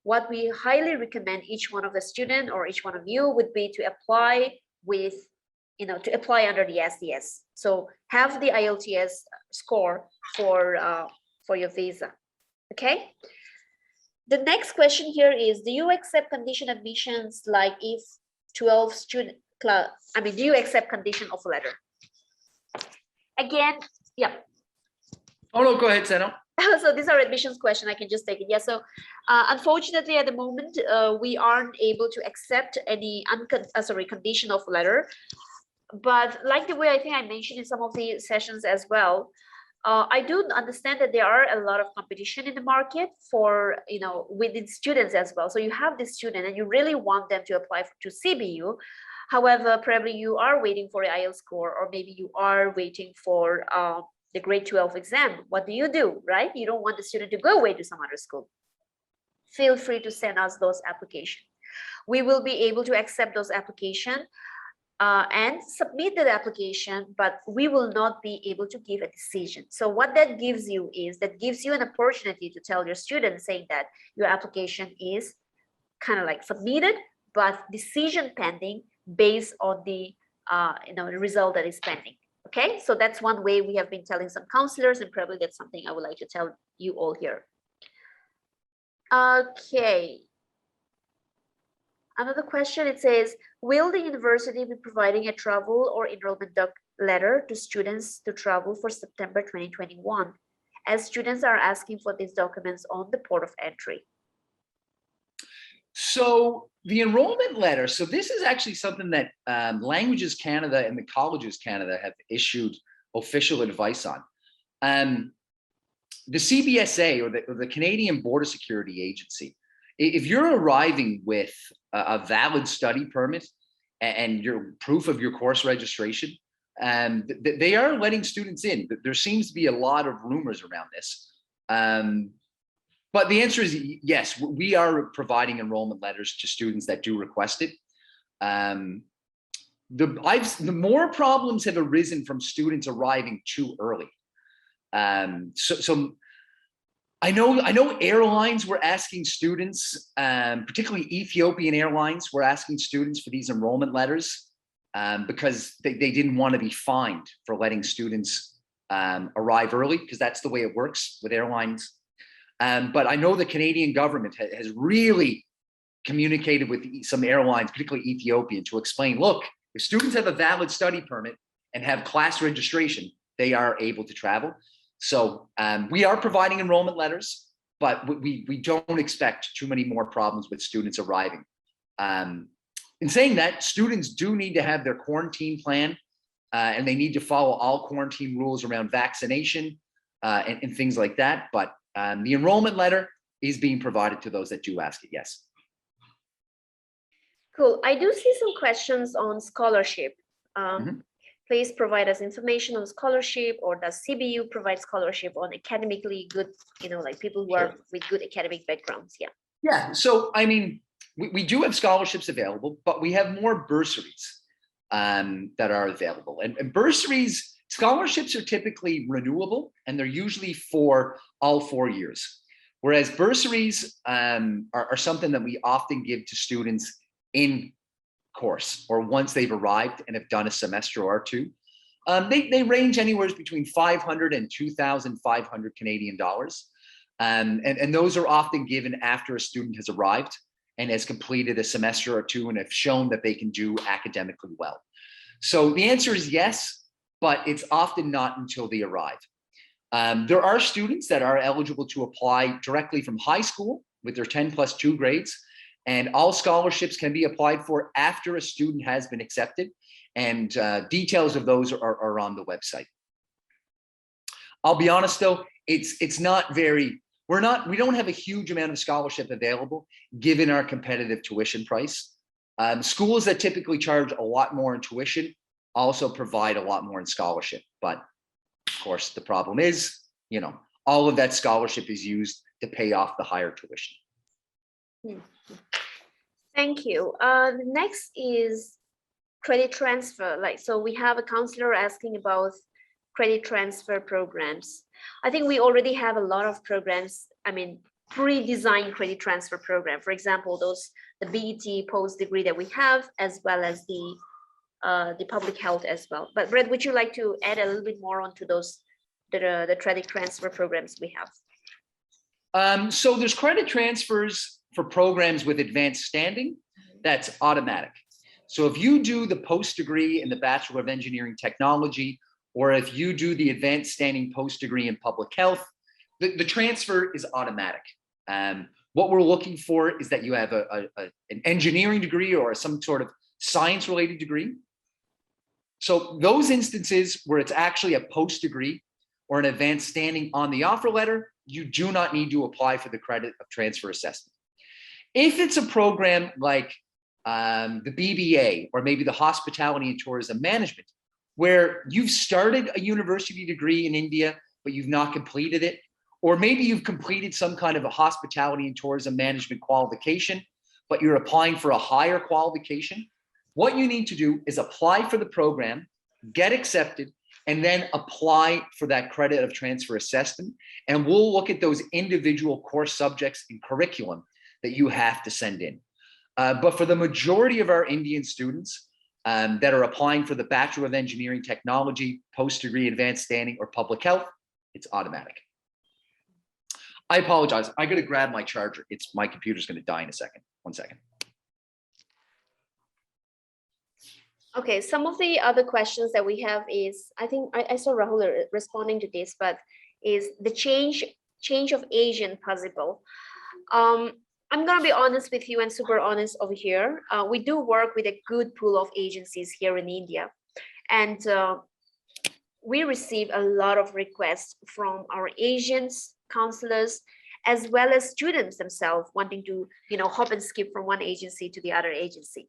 what we highly recommend each one of the student or each one of you would be to apply with, you know, to apply under the SDS. So have the IELTS score for your visa. Okay. The next question here is, do you accept condition admissions like if 12 student class, I mean, do you accept condition of letter? Again, yeah. Oh no, go ahead, Seno. So these are admissions question. I can just take it. Yeah. So unfortunately, at the moment, we aren't able to accept any condition of letter. But like the way I think I mentioned in some of the sessions as well, I do understand that there are a lot of competition in the market for, you know, within students as well. So you have this student and you really want them to apply to CBU. However, probably you are waiting for the IELTS score, or maybe you are waiting for the grade 12 exam. What do, right? You don't want the student to go away to some other school. Feel free to send us those applications. We will be able to accept those applications and submit the application, but we will not be able to give a decision. So what that gives you is, that gives you an opportunity to tell your students saying that your application is kind of like submitted, but decision pending based on the you know, the result that is pending. Okay, so that's one way we have been telling some counselors, and probably that's something I would like to tell you all here. Okay. Another question, it says, will the university be providing a travel or enrollment letter to students to travel for September 2021, as students are asking for these documents on the port of entry? So the enrollment letter, so this is actually something that Languages Canada and the Colleges Canada have issued official advice on. The CBSA, or the Canadian Border Security Agency, if you're arriving with a valid study permit and your proof of your course registration, they are letting students in. There seems to be a lot of rumors around this. But the answer is yes, we are providing enrollment letters to students that do request it. The more problems have arisen from students arriving too early. So I know airlines were asking students, particularly Ethiopian Airlines, were asking students for these enrollment letters because they didn't want to be fined for letting students arrive early, because that's the way it works with airlines. But I know the Canadian government has really communicated with some airlines, particularly Ethiopian, to explain, look, if students have a valid study permit and have class registration, they are able to travel. So we are providing enrollment letters, but we don't expect too many more problems with students arriving. In saying that, students do need to have their quarantine plan, and they need to follow all quarantine rules around vaccination and things like that. But the enrollment letter is being provided to those that do ask it, yes. Cool. I do see some questions on scholarship. Please provide us information on scholarship, or does CBU provide scholarship on academically good, like people who are with good academic backgrounds? Yeah. Yeah. So, I mean, we do have scholarships available, but we have more bursaries that are available. And bursaries, scholarships are typically renewable, and they're usually for all 4 years. Whereas bursaries are something that we often give to students in course, or once they've arrived and have done a semester or two. They range anywhere between 500 and 2,500 Canadian dollars. And those are often given after a student has arrived and has completed a semester or two and have shown that they can do academically well. So the answer is yes, but it's often not until they arrive. There are students that are eligible to apply directly from high school with their 10+2 grades, and all scholarships can be applied for after a student has been accepted, and details of those are on the website. I'll be honest though, it's not very, we don't have a huge amount of scholarship available given our competitive tuition price. Schools that typically charge a lot more in tuition also provide a lot more in scholarship, but of course the problem is, all of that scholarship is used to pay off the higher tuition. Thank you. The next is credit transfer. So we have a counselor asking about credit transfer programs. I think we already have a lot of programs, pre-designed credit transfer program. For example, the BET post degree that we have, as well as the public health as well. But Brett, would you like to add a little bit more onto those, the credit transfer programs we have? So there's credit transfers for programs with advanced standing, that's automatic. So if you do the post degree in the Bachelor of Engineering Technology, or if you do the advanced standing post degree in public health, the transfer is automatic. What we're looking for is that you have an engineering degree or some sort of science related degree. So those instances where it's actually a post degree or an advanced standing on the offer letter, you do not need to apply for the credit of transfer assessment. If it's a program like the BBA, or maybe the Hospitality and Tourism Management, where you've started a university degree in India, but you've not completed it, or maybe you've completed some kind of a hospitality and tourism management qualification, but you're applying for a higher qualification, what you need to do is apply for the program, get accepted, and then apply for that credit of transfer assessment. And we'll look at those individual course subjects and curriculum that you have to send in. But for the majority of our Indian students that are applying for the Bachelor of Engineering Technology, post-degree advanced standing, or public health, it's automatic. I apologize. I got to grab my charger. My computer's going to die in a second. 1 second. Okay, some of the other questions that we have is, I think I saw Rahul responding to this, but is the change of agent possible? I'm going to be honest with you and super honest over here. We do work with a good pool of agencies here in India. And we receive a lot of requests from our agents, counselors, as well as students themselves wanting to, hop and skip from one agency to the other agency.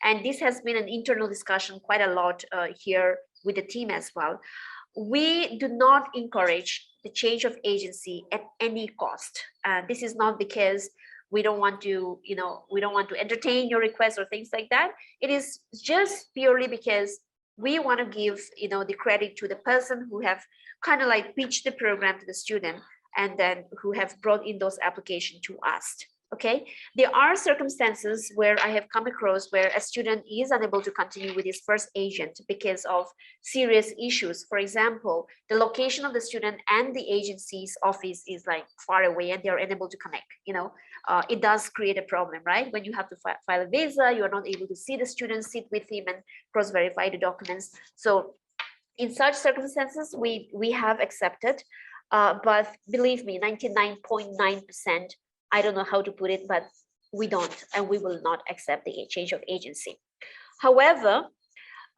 And this has been an internal discussion quite a lot here with the team as well. We do not encourage the change of agency at any cost. This is not because we don't want to, we don't want to entertain your requests or things like that. It is just purely because we want to give, the credit to the person who have kind of like pitched the program to the student and then who have brought in those applications to us. Okay, there are circumstances where I have come across where a student is unable to continue with his first agent because of serious issues. For example, the location of the student and the agency's office is like far away and they're unable to connect. It does create a problem, right? When you have to file a visa, you're not able to see the student, sit with him and cross-verify the documents. So in such circumstances, we have accepted, but believe me, 99.9%, I don't know how to put it, but we don't, and we will not accept the change of agency. However,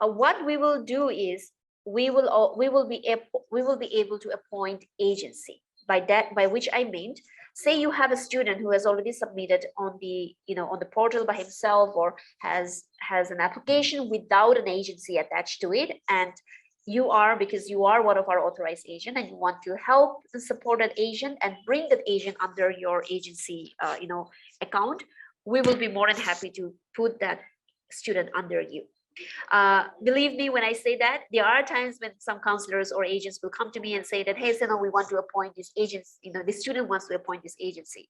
what we will do is we will be able to appoint agency. By which I mean, say you have a student who has already submitted on the on the portal by himself or has an application without an agency attached to it, and because you are one of our authorized agent and you want to help and support that agent and bring that agent under your agency account, we will be more than happy to put that student under you. Believe me when I say that, there are times when some counselors or agents will come to me and say that, hey, Seno, we want to appoint this agents, the student wants to appoint this agency.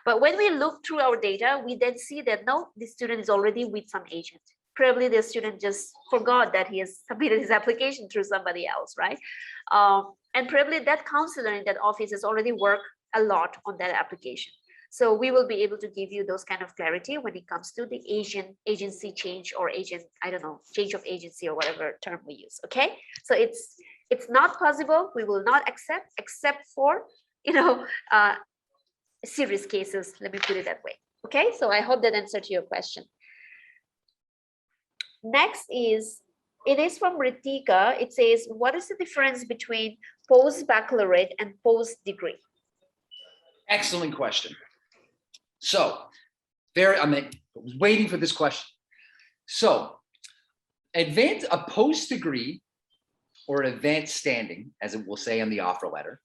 But when we look through our data, we then see that no, the student is already with some agent. Probably the student just forgot that he has submitted his application through somebody else, right? And probably that counselor in that office has already worked a lot on that application. So we will be able to give you those kind of clarity when it comes to the agency change or change of agency or whatever term we use. Okay, so it's not possible. We will not accept except for serious cases. Let me put it that way. Okay, so I hope that answered your question. Next it is from Ritika. It says, what is the difference between post-baccalaureate and post-degree? Excellent question. So, I was waiting for this question. So, a post-degree or an advanced standing, as it will say on the offer letter,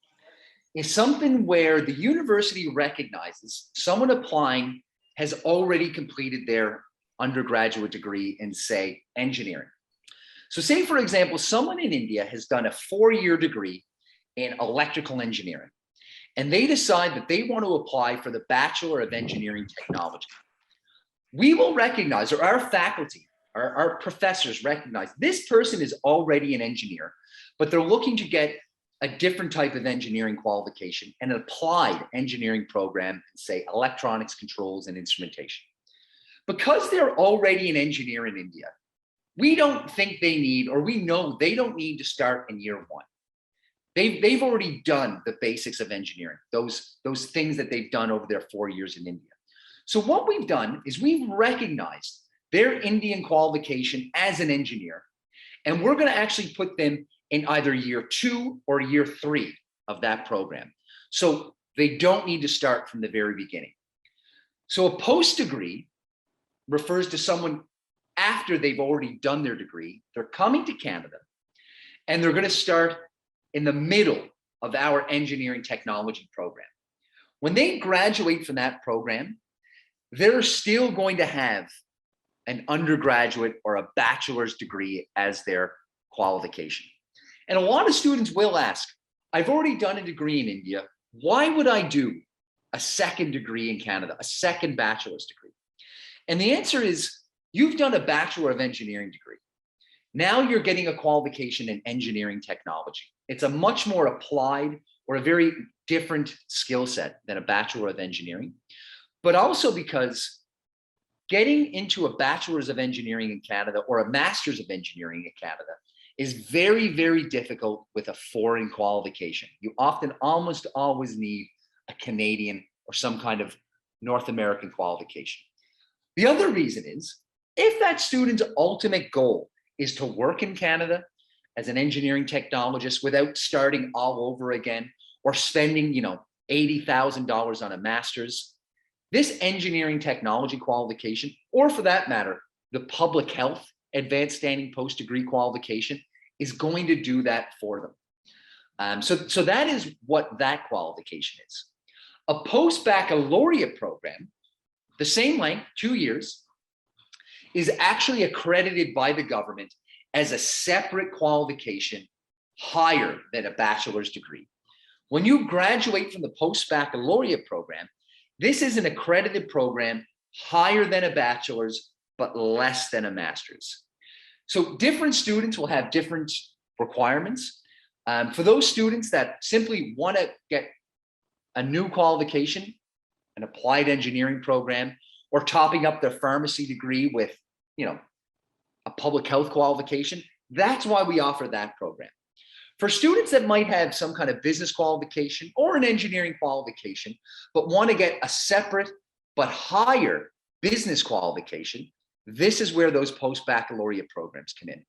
is something where the university recognizes someone applying has already completed their undergraduate degree in, say, engineering. So say, for example, someone in India has done a 4-year degree in electrical engineering, and they decide that they want to apply for the Bachelor of Engineering Technology. We will recognize, or our faculty, our professors recognize, this person is already an engineer, but they're looking to get a different type of engineering qualification, an applied engineering program, say electronics, controls, and instrumentation. Because they're already an engineer in India, we don't think they need, or we know they don't need to start in year 1. They've already done the basics of engineering, those things that they've done over their 4 years in India. So what we've done is we've recognized their Indian qualification as an engineer, and we're going to actually put them in either year 2 or year 3 of that program. So they don't need to start from the very beginning. So a post-degree refers to someone after they've already done their degree. They're coming to Canada and they're going to start in the middle of our engineering technology program. When they graduate from that program, they're still going to have an undergraduate or a bachelor's degree as their qualification. And a lot of students will ask, I've already done a degree in India. Why would I do a second degree in Canada, a second bachelor's degree? And the answer is, you've done a Bachelor of Engineering degree. Now you're getting a qualification in engineering technology. It's a much more applied or a very different skill set than a Bachelor of Engineering, but also because getting into a Bachelor's of Engineering in Canada or a Master's of Engineering in Canada is very, very difficult with a foreign qualification. You often almost always need a Canadian or some kind of North American qualification. The other reason is, if that student's ultimate goal is to work in Canada as an engineering technologist without starting all over again or spending, $80,000 on a master's. This engineering technology qualification, or for that matter, the public health advanced standing post-degree qualification, is going to do that for them. So that is what that qualification is. A post-baccalaureate program, the same length, 2 years, is actually accredited by the government as a separate qualification higher than a bachelor's degree. When you graduate from the post-baccalaureate program, this is an accredited program higher than a bachelor's, but less than a master's. So different students will have different requirements. For those students that simply want to get a new qualification, an applied engineering program, or topping up their pharmacy degree with, a public health qualification, that's why we offer that program. For students that might have some kind of business qualification or an engineering qualification, but want to get a separate but higher business qualification, this is where those post-baccalaureate programs come in.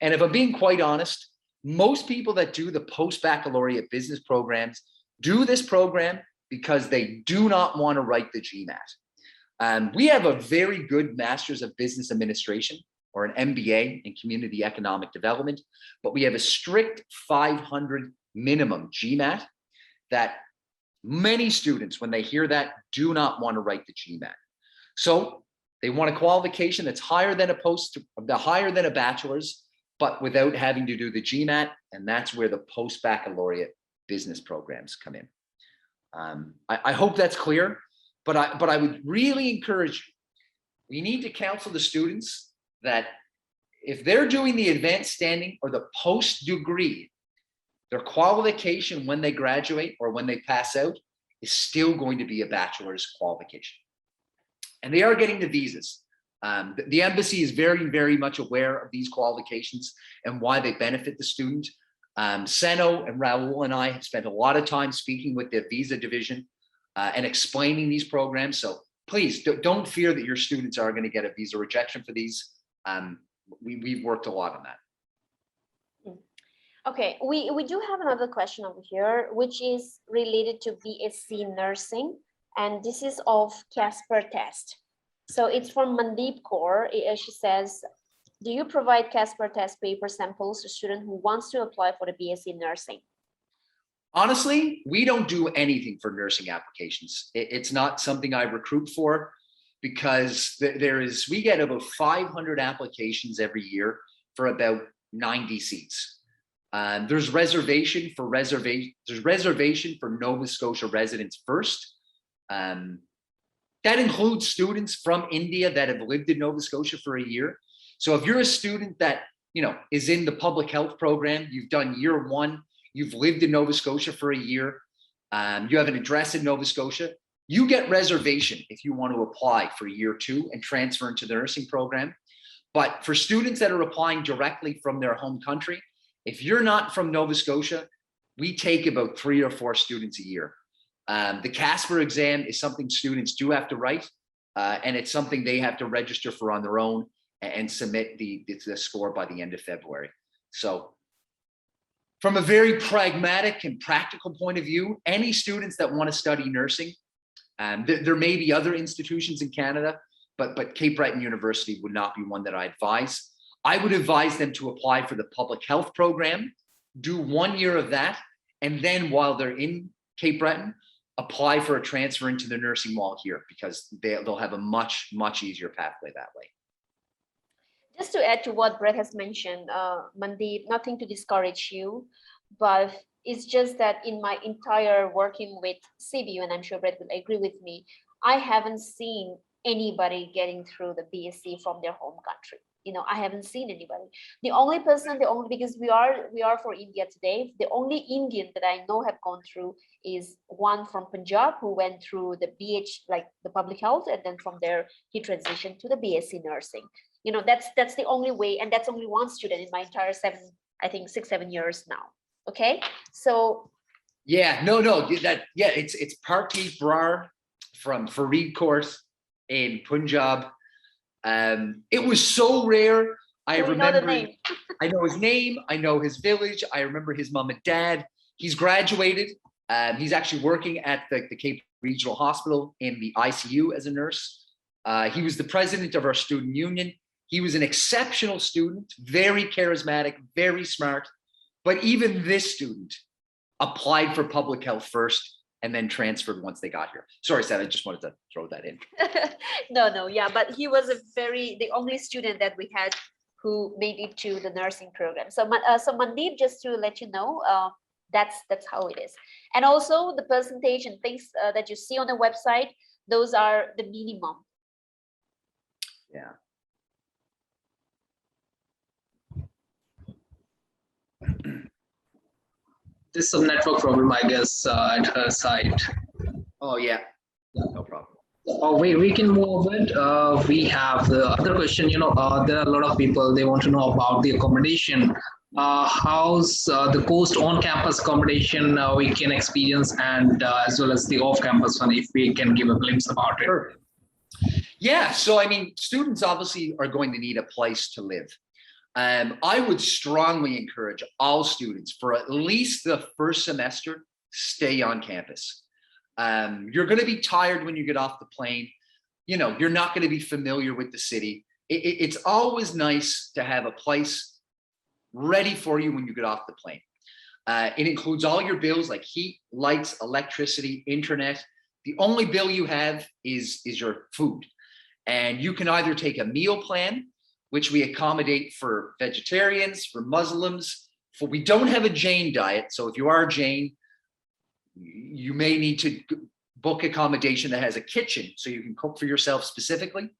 And if I'm being quite honest, most people that do the post-baccalaureate business programs do this program because they do not want to write the GMAT. We have a very good Master's of Business Administration, or an MBA in Community Economic Development, but we have a strict 500 minimum GMAT that many students, when they hear that, do not want to write the GMAT. So they want a qualification that's higher than a bachelor's, but without having to do the GMAT, and that's where the post-baccalaureate business programs come in. I hope that's clear, but I would really encourage you. We need to counsel the students that if they're doing the advanced standing or the post degree, their qualification when they graduate or when they pass out is still going to be a bachelor's qualification. And they are getting the visas. The embassy is very, very much aware of these qualifications and why they benefit the student. Seno and Raul and I have spent a lot of time speaking with the visa division and explaining these programs. So please don't fear that your students are going to get a visa rejection for these. We've worked a lot on that. Okay, we do have another question over here, which is related to BSc nursing, and this is of Casper test. So it's from Mandeep Kaur. She says, do you provide Casper test paper samples to a student who wants to apply for the BSc nursing? Honestly, we don't do anything for nursing applications. It's not something I recruit for, because we get about 500 applications every year for about 90 seats. There's reservation for Nova Scotia residents first. That includes students from India that have lived in Nova Scotia for a year. So if you're a student that is in the public health program, you've done year one, you've lived in Nova Scotia for a year, you have an address in Nova Scotia, you get reservation if you want to apply for year two and transfer into the nursing program. But for students that are applying directly from their home country, if you're not from Nova Scotia, we take about 3 or 4 students a year. The Casper exam is something students do have to write, and it's something they have to register for on their own and submit the score by the end of February. So from a very pragmatic and practical point of view, any students that want to study nursing, there may be other institutions in Canada, but Cape Breton University would not be one that I advise. I would advise them to apply for the public health program, do 1 year of that, and then while they're in Cape Breton, apply for a transfer into the nursing while here, because they'll have a much, much easier pathway that way. Just to add to what Brett has mentioned, Mandeep, nothing to discourage you, but it's just that in my entire working with CBU, and I'm sure Brett will agree with me, I haven't seen anybody getting through the BSc from their home country. I haven't seen anybody. The only person, because we are for India today, the only Indian that I know have gone through is one from Punjab who went through the BH, like the public health, and then from there he transitioned to the BSc nursing. That's the only way, and that's only one student in my entire 6-7 years now. Okay, so it's Parkeet Brar from Farid course in Punjab. It was so rare. I We know the remember, name. I know his name. I know his village. I remember his mom and dad. He's graduated. He's actually working at the Cape Regional Hospital in the ICU as a nurse. He was the president of our student union. He was an exceptional student, very charismatic, very smart. But even this student applied for public health first and then transferred once they got here. Sorry, Sam, I just wanted to throw that in. No, yeah, but he was the only student that we had who made it to the nursing program. So, Mandeep, just to let you know, that's how it is. And also the percentage and things that you see on the website, those are the minimum. Yeah. This is some network problem, I guess, at her side. Oh, yeah. No problem. We can move it. We have the other question. There are a lot of people, they want to know about the accommodation. How's the coast on-campus accommodation we can experience, and as well as the off-campus one, if we can give a glimpse about it. Sure. Yeah, so I mean, students obviously are going to need a place to live. I would strongly encourage all students for at least the first semester, stay on campus. You're going to be tired when you get off the plane. You're not going to be familiar with the city. It's always nice to have a place ready for you when you get off the plane. It includes all your bills like heat, lights, electricity, internet. The only bill you have is your food. And you can either take a meal plan, which we accommodate for vegetarians, for Muslims. We don't have a Jain diet. So if you are a Jain, you may need to book accommodation that has a kitchen so you can cook for yourself specifically.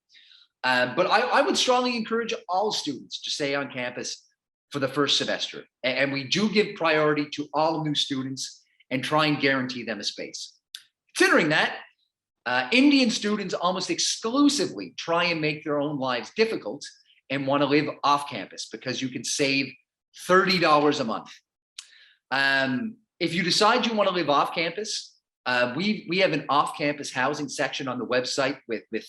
But I would strongly encourage all students to stay on campus for the first semester. And we do give priority to all new students and try and guarantee them a space. Considering that, Indian students almost exclusively try and make their own lives difficult and want to live off campus because you can save $30 a month. If you decide you want to live off campus, we have an off-campus housing section on the website with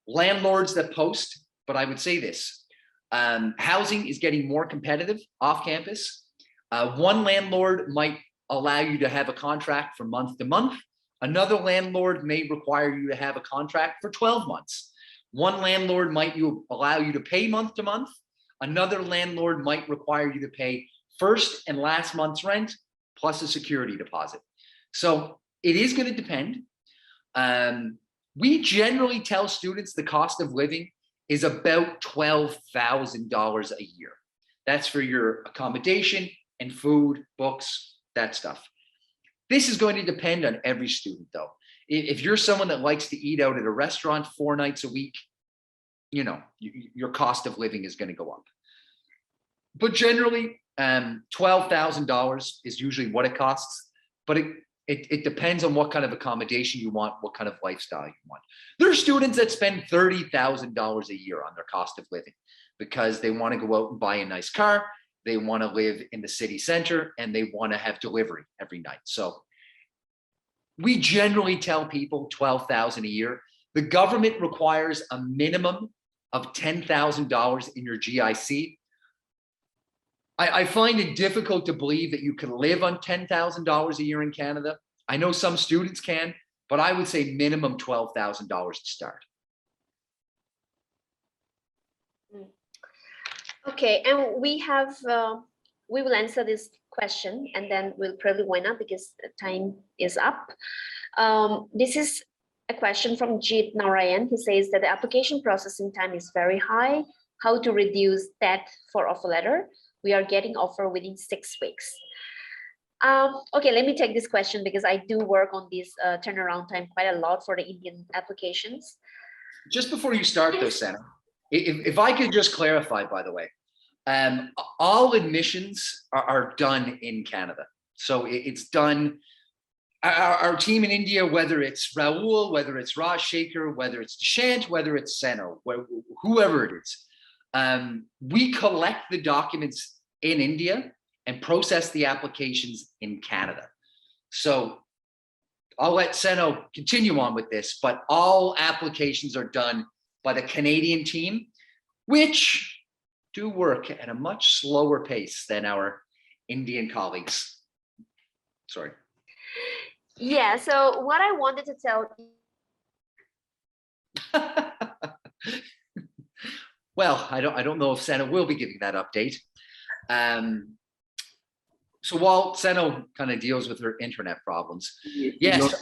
landlords that post. But I would say this, housing is getting more competitive off campus. One landlord might allow you to have a contract for month to month. Another landlord may require you to have a contract for 12 months. One landlord might allow you to pay month to month. Another landlord might require you to pay first and last month's rent plus a security deposit. So it is going to depend. We generally tell students the cost of living is about $12,000 a year. That's for your accommodation and food, books, that stuff. This is going to depend on every student though. If you're someone that likes to eat out at a restaurant 4 nights a week, your cost of living is going to go up. But generally, $12,000 is usually what it costs, but it depends on what kind of accommodation you want, what kind of lifestyle you want. There are students that spend $30,000 a year on their cost of living because they want to go out and buy a nice car, they want to live in the city center, and they want to have delivery every night. So we generally tell people $12,000 a year. The government requires a minimum of $10,000 in your GIC. I find it difficult to believe that you can live on $10,000 a year in Canada. I know some students can, but I would say minimum $12,000 to start. Okay, and we will answer this question and then we'll probably wind up because the time is up. This is a question from Jit Narayan. He says that the application processing time is very high. How to reduce that for offer letter? We are getting offer within 6 weeks. Okay, let me take this question because I do work on this turnaround time quite a lot for the Indian applications. Just before you start though, Sana, if I could just clarify, by the way, all admissions are done in Canada. So it's done, our team in India, whether it's Rahul, whether it's Rajshekhar, whether it's Dishant, whether it's Seno, whoever it is, we collect the documents in India and process the applications in Canada. So I'll let Seno continue on with this, but all applications are done by the Canadian team, which do work at a much slower pace than our Indian colleagues. Sorry. Yeah, so what I wanted to tell. Well, I don't know if Seno will be giving that update. So while Seno kind of deals with her internet problems, yes,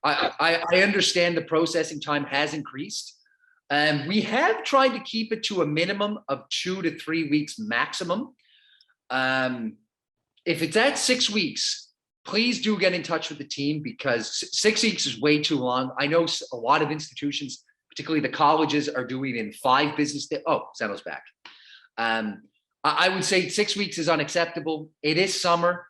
I understand the processing time has increased. We have tried to keep it to a minimum of 2 to 3 weeks maximum. If it's at 6 weeks, please do get in touch with the team, because 6 weeks is way too long. I know a lot of institutions, particularly the colleges, are doing it in 5 business days. Oh, Seno's back. I would say 6 weeks is unacceptable. It is summer.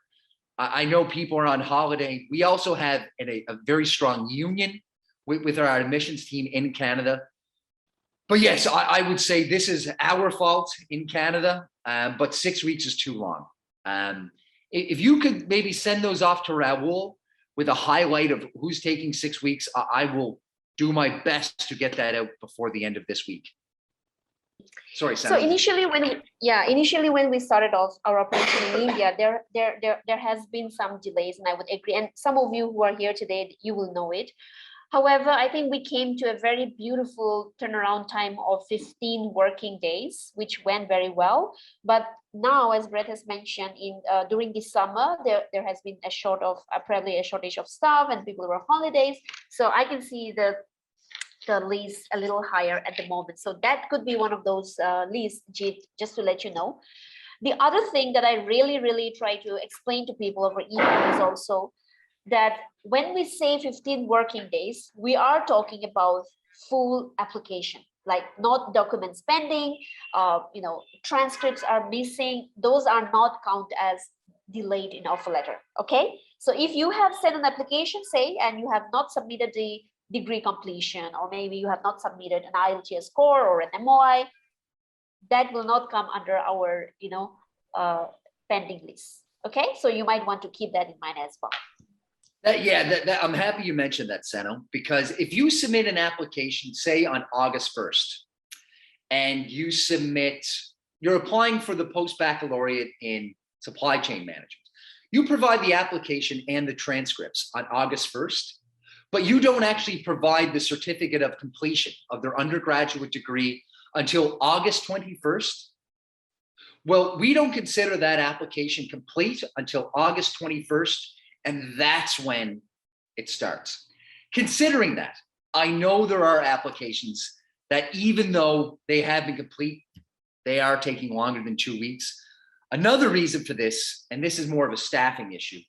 I know people are on holiday. We also have a very strong union with our admissions team in Canada. But yes, I would say this is our fault in Canada, but 6 weeks is too long. If you could maybe send those off to Raul with a highlight of who's taking 6 weeks, I will do my best to get that out before the end of this week. Sorry, Sam. So initially when we started off our operation in India, there has been some delays, and I would agree. And some of you who are here today, you will know it. However, I think we came to a very beautiful turnaround time of 15 working days, which went very well. But now, as Brett has mentioned, during the summer, there has been probably a shortage of staff, and people were on holidays. So I can see the list a little higher at the moment. So that could be one of those lists, just to let you know. The other thing that I really try to explain to people over email is also that when we say 15 working days, we are talking about full application, like not documents pending, transcripts are missing. Those are not counted as delayed in offer letter. Okay. So if you have sent an application, say, and you have not submitted the degree completion, or maybe you have not submitted an IELTS score or an MOI, that will not come under our pending list. Okay, so you might want to keep that in mind as well. I'm happy you mentioned that, Seno, because if you submit an application, say on August 1st, and you're applying for the Post-Baccalaureate in Supply Chain Management, you provide the application and the transcripts on August 1st, but you don't actually provide the certificate of completion of their undergraduate degree until August 21st. Well, we don't consider that application complete until August 21st, and that's when it starts. Considering that, I know there are applications that, even though they have been complete, they are taking longer than 2 weeks. Another reason for this, and this is more of a staffing issue,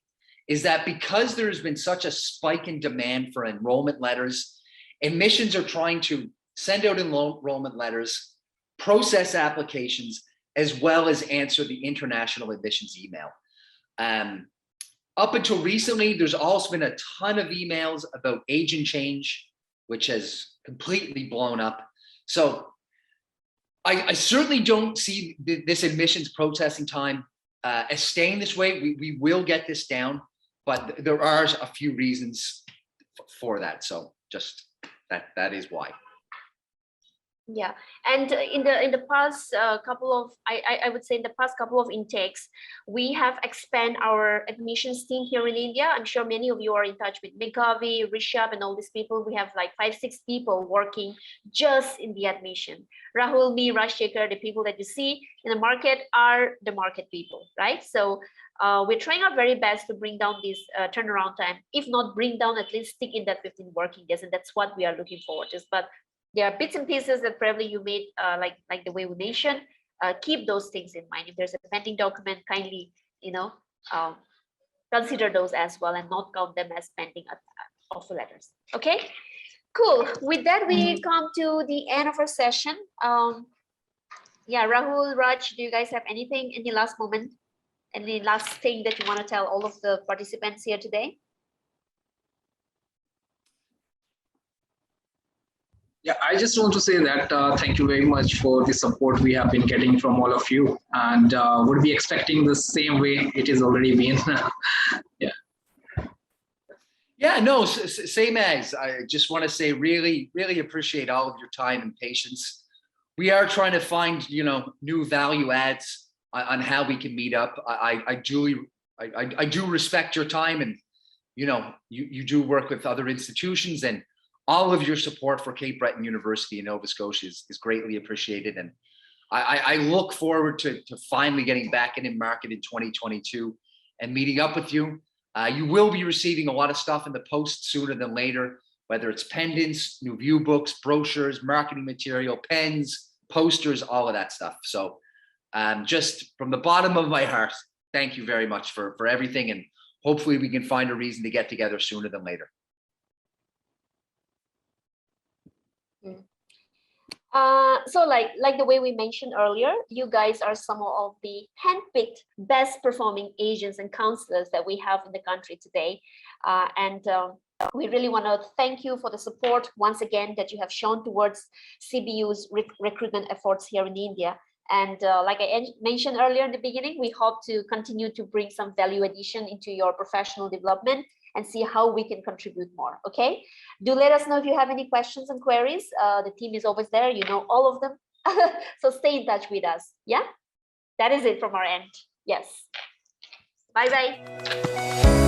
is that because there's been such a spike in demand for enrollment letters, admissions are trying to send out enrollment letters, process applications, as well as answer the international admissions email. Up until recently, there's also been a ton of emails about agent change, which has completely blown up. So I certainly don't see this admissions processing time as staying this way. We will get this down, but there are a few reasons for that. So just that is why. Yeah, and in the past couple of, I would say in the past couple of intakes, we have expanded our admissions team here in India. I'm sure many of you are in touch with Megavi, Rishabh, and all these people. We have like 5-6 people working just in the admission. Rahul, me, Rajshekhar, the people that you see in the market are the market people, right? So we're trying our very best to bring down this turnaround time. If not bring down, at least stick in that 15 working days, and that's what we are looking forward to. But there are bits and pieces that probably you made, like the way we mentioned. Keep those things in mind. If there's a pending document, kindly, consider those as well, and not count them as pending offer letters. Okay, cool. With that, we come to the end of our session. Yeah, Rahul, Raj, do you guys have anything in the last moment? Any last thing that you want to tell all of the participants here today? Yeah, I just want to say that thank you very much for the support we have been getting from all of you, and would be expecting the same way it is already been. Yeah. Yeah, no, same as. I just want to say really appreciate all of your time and patience we are trying to find, new value adds on how we can meet up. I do respect your time, and you do work with other institutions, and all of your support for Cape Breton University in Nova Scotia is greatly appreciated. And I look forward to finally getting back in the market in 2022 and meeting up with you. You will be receiving a lot of stuff in the post sooner than later, whether it's pendants, new view books, brochures, marketing material, pens, posters, all of that stuff. So just from the bottom of my heart, thank you very much for everything. And hopefully we can find a reason to get together sooner than later. So like the way we mentioned earlier, you guys are some of the handpicked best performing agents and counselors that we have in the country today. We really want to thank you for the support once again that you have shown towards CBU's recruitment efforts here in India. And like I mentioned earlier in the beginning, we hope to continue to bring some value addition into your professional development and see how we can contribute more. Okay, do let us know if you have any questions and queries. The team is always there, you know all of them. So stay in touch with us. Yeah, that is it from our end. Yes, bye bye.